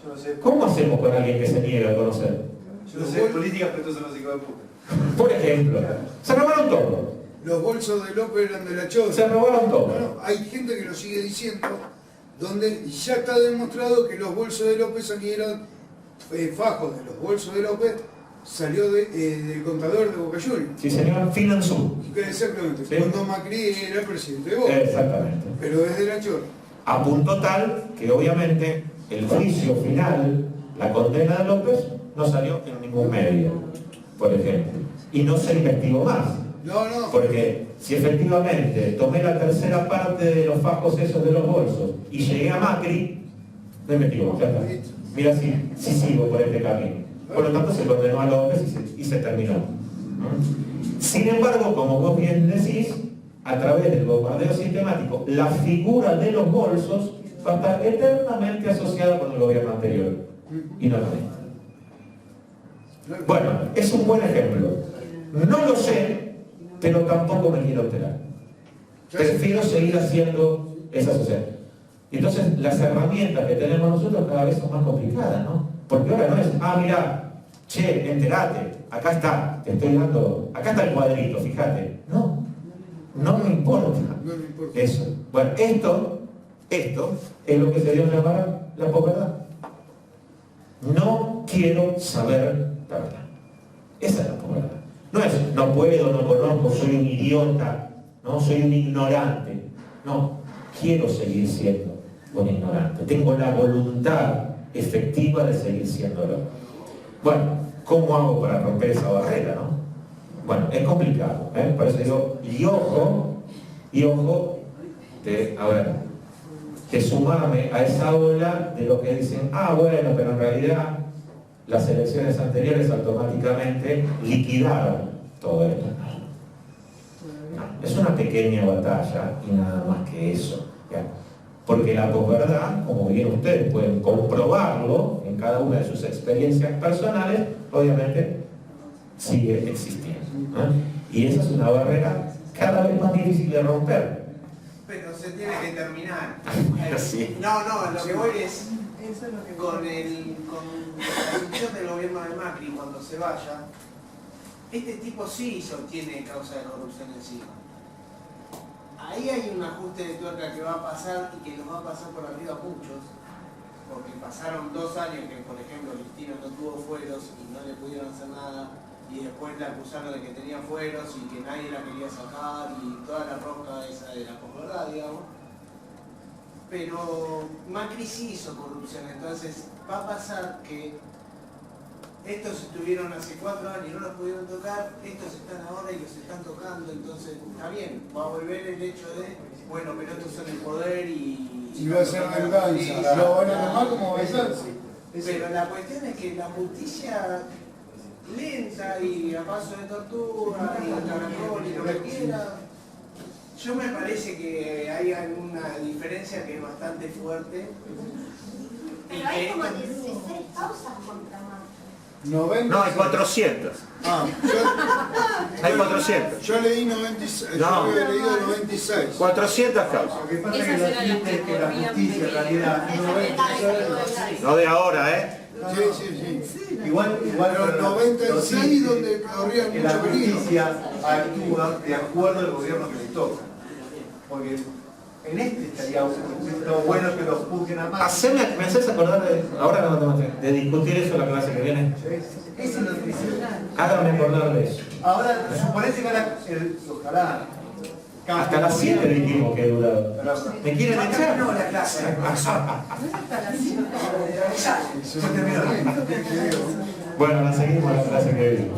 Yo no sé, ¿Cómo hacemos con alguien que se niega a conocer? yo no sé de política, pero estos son los hijos de puta. Por ejemplo, se robaron todo. Los bolsos de López eran de la Chora. Se robaron todo. Bueno, hay gente que lo sigue diciendo, donde ya está demostrado que los bolsos de López salieron, fajos de los bolsos de López, salió del contador de Boca Juniors. Sí, señor, Finanzú. Exactamente, Sí. cuando Macri era presidente de Boca. Exactamente. Pero desde la Chora. A punto tal que obviamente el juicio final, la condena de López, no salió en ningún medio, por ejemplo. Y no se investigó más. No. Porque si efectivamente tomé la tercera parte de los fajos esos de los bolsos y llegué a Macri, no investigo más, ya está. Mira si sigo por este camino. Por lo tanto se condenó a López y se terminó. Sin embargo, como vos bien decís, a través del bombardeo sistemático, la figura de los bolsos va a estar eternamente asociada con el gobierno anterior. Y no con esto. Bueno, es un buen ejemplo. No lo sé, pero tampoco me quiero alterar. Prefiero seguir haciendo esa sociedad. Y entonces las herramientas que tenemos nosotros cada vez son más complicadas, ¿no? Porque ahora no es, mira, che, enterate, acá está, te estoy dando, acá está el cuadrito, fíjate. No me importa. No me importa. Eso. Bueno, esto es lo que se dio en la posverdad. No quiero saber la verdad. Esa es la posverdad. No es, no puedo, no conozco, soy un idiota, no, soy un ignorante. No, quiero seguir siendo un ignorante. Tengo la voluntad efectiva de seguir siéndolo. Bueno, ¿cómo hago para romper esa barrera, no? Bueno, es complicado, ¿eh? Por eso digo, y ojo, de sumarme a esa ola de los que dicen, bueno, pero en realidad las elecciones anteriores automáticamente liquidaron todo esto. No, es una pequeña batalla y nada más que eso. ¿Ya? Porque la posverdad, como bien ustedes pueden comprobarlo en cada una de sus experiencias personales, obviamente sigue existiendo. Y esa es una barrera cada vez más difícil de romper. Pero se tiene que terminar. Sí. No, lo que voy es Eso es lo que con la decisión del gobierno de Macri cuando se vaya, este tipo sí tiene causa de corrupción encima. Ahí hay un ajuste de tuerca que va a pasar y que los va a pasar por arriba a muchos, porque pasaron 2 años que, por ejemplo, Cristina no tuvo fueros y no le pudieron hacer nada, y después la acusaron de que tenía fueros y que nadie la quería sacar y toda la rosca esa de la posverdad, digamos. Pero Macri sí hizo corrupción, entonces va a pasar que estos estuvieron hace 4 años y no los pudieron tocar, estos están ahora y los están tocando, entonces está bien, va a volver el hecho de, bueno, pero estos son el poder Y va a ser venganza. Lo van a tomar como venganza. Pero la cuestión es que la justicia lenta y a paso de tortuga y caracol y lo que quiera, yo me parece que hay alguna diferencia que es bastante fuerte. Pero hay como 16 causas contra Macri. 90. No, hay 400. Hay 400. Yo leí 96. No. Yo había leído 96. 400 causas. Lo que pasa es que la gente es que la justicia en realidad No de ahora, ¿eh? Sí. igual Pero 96 donde corría que la mucho peligro. justicia actúa de acuerdo al gobierno que le toca. Porque en este estaría bueno que los juzguen a más. Me haces acordar de, ahora no tengo tiempo, de discutir eso la clase que viene. Eso es lo que Háganme acordar de eso. ahora, suponete que ojalá. Hasta las 7 dijimos que he durado. ¿Me quieren echar? No, la clase. Bueno, la seguimos la clase que viene.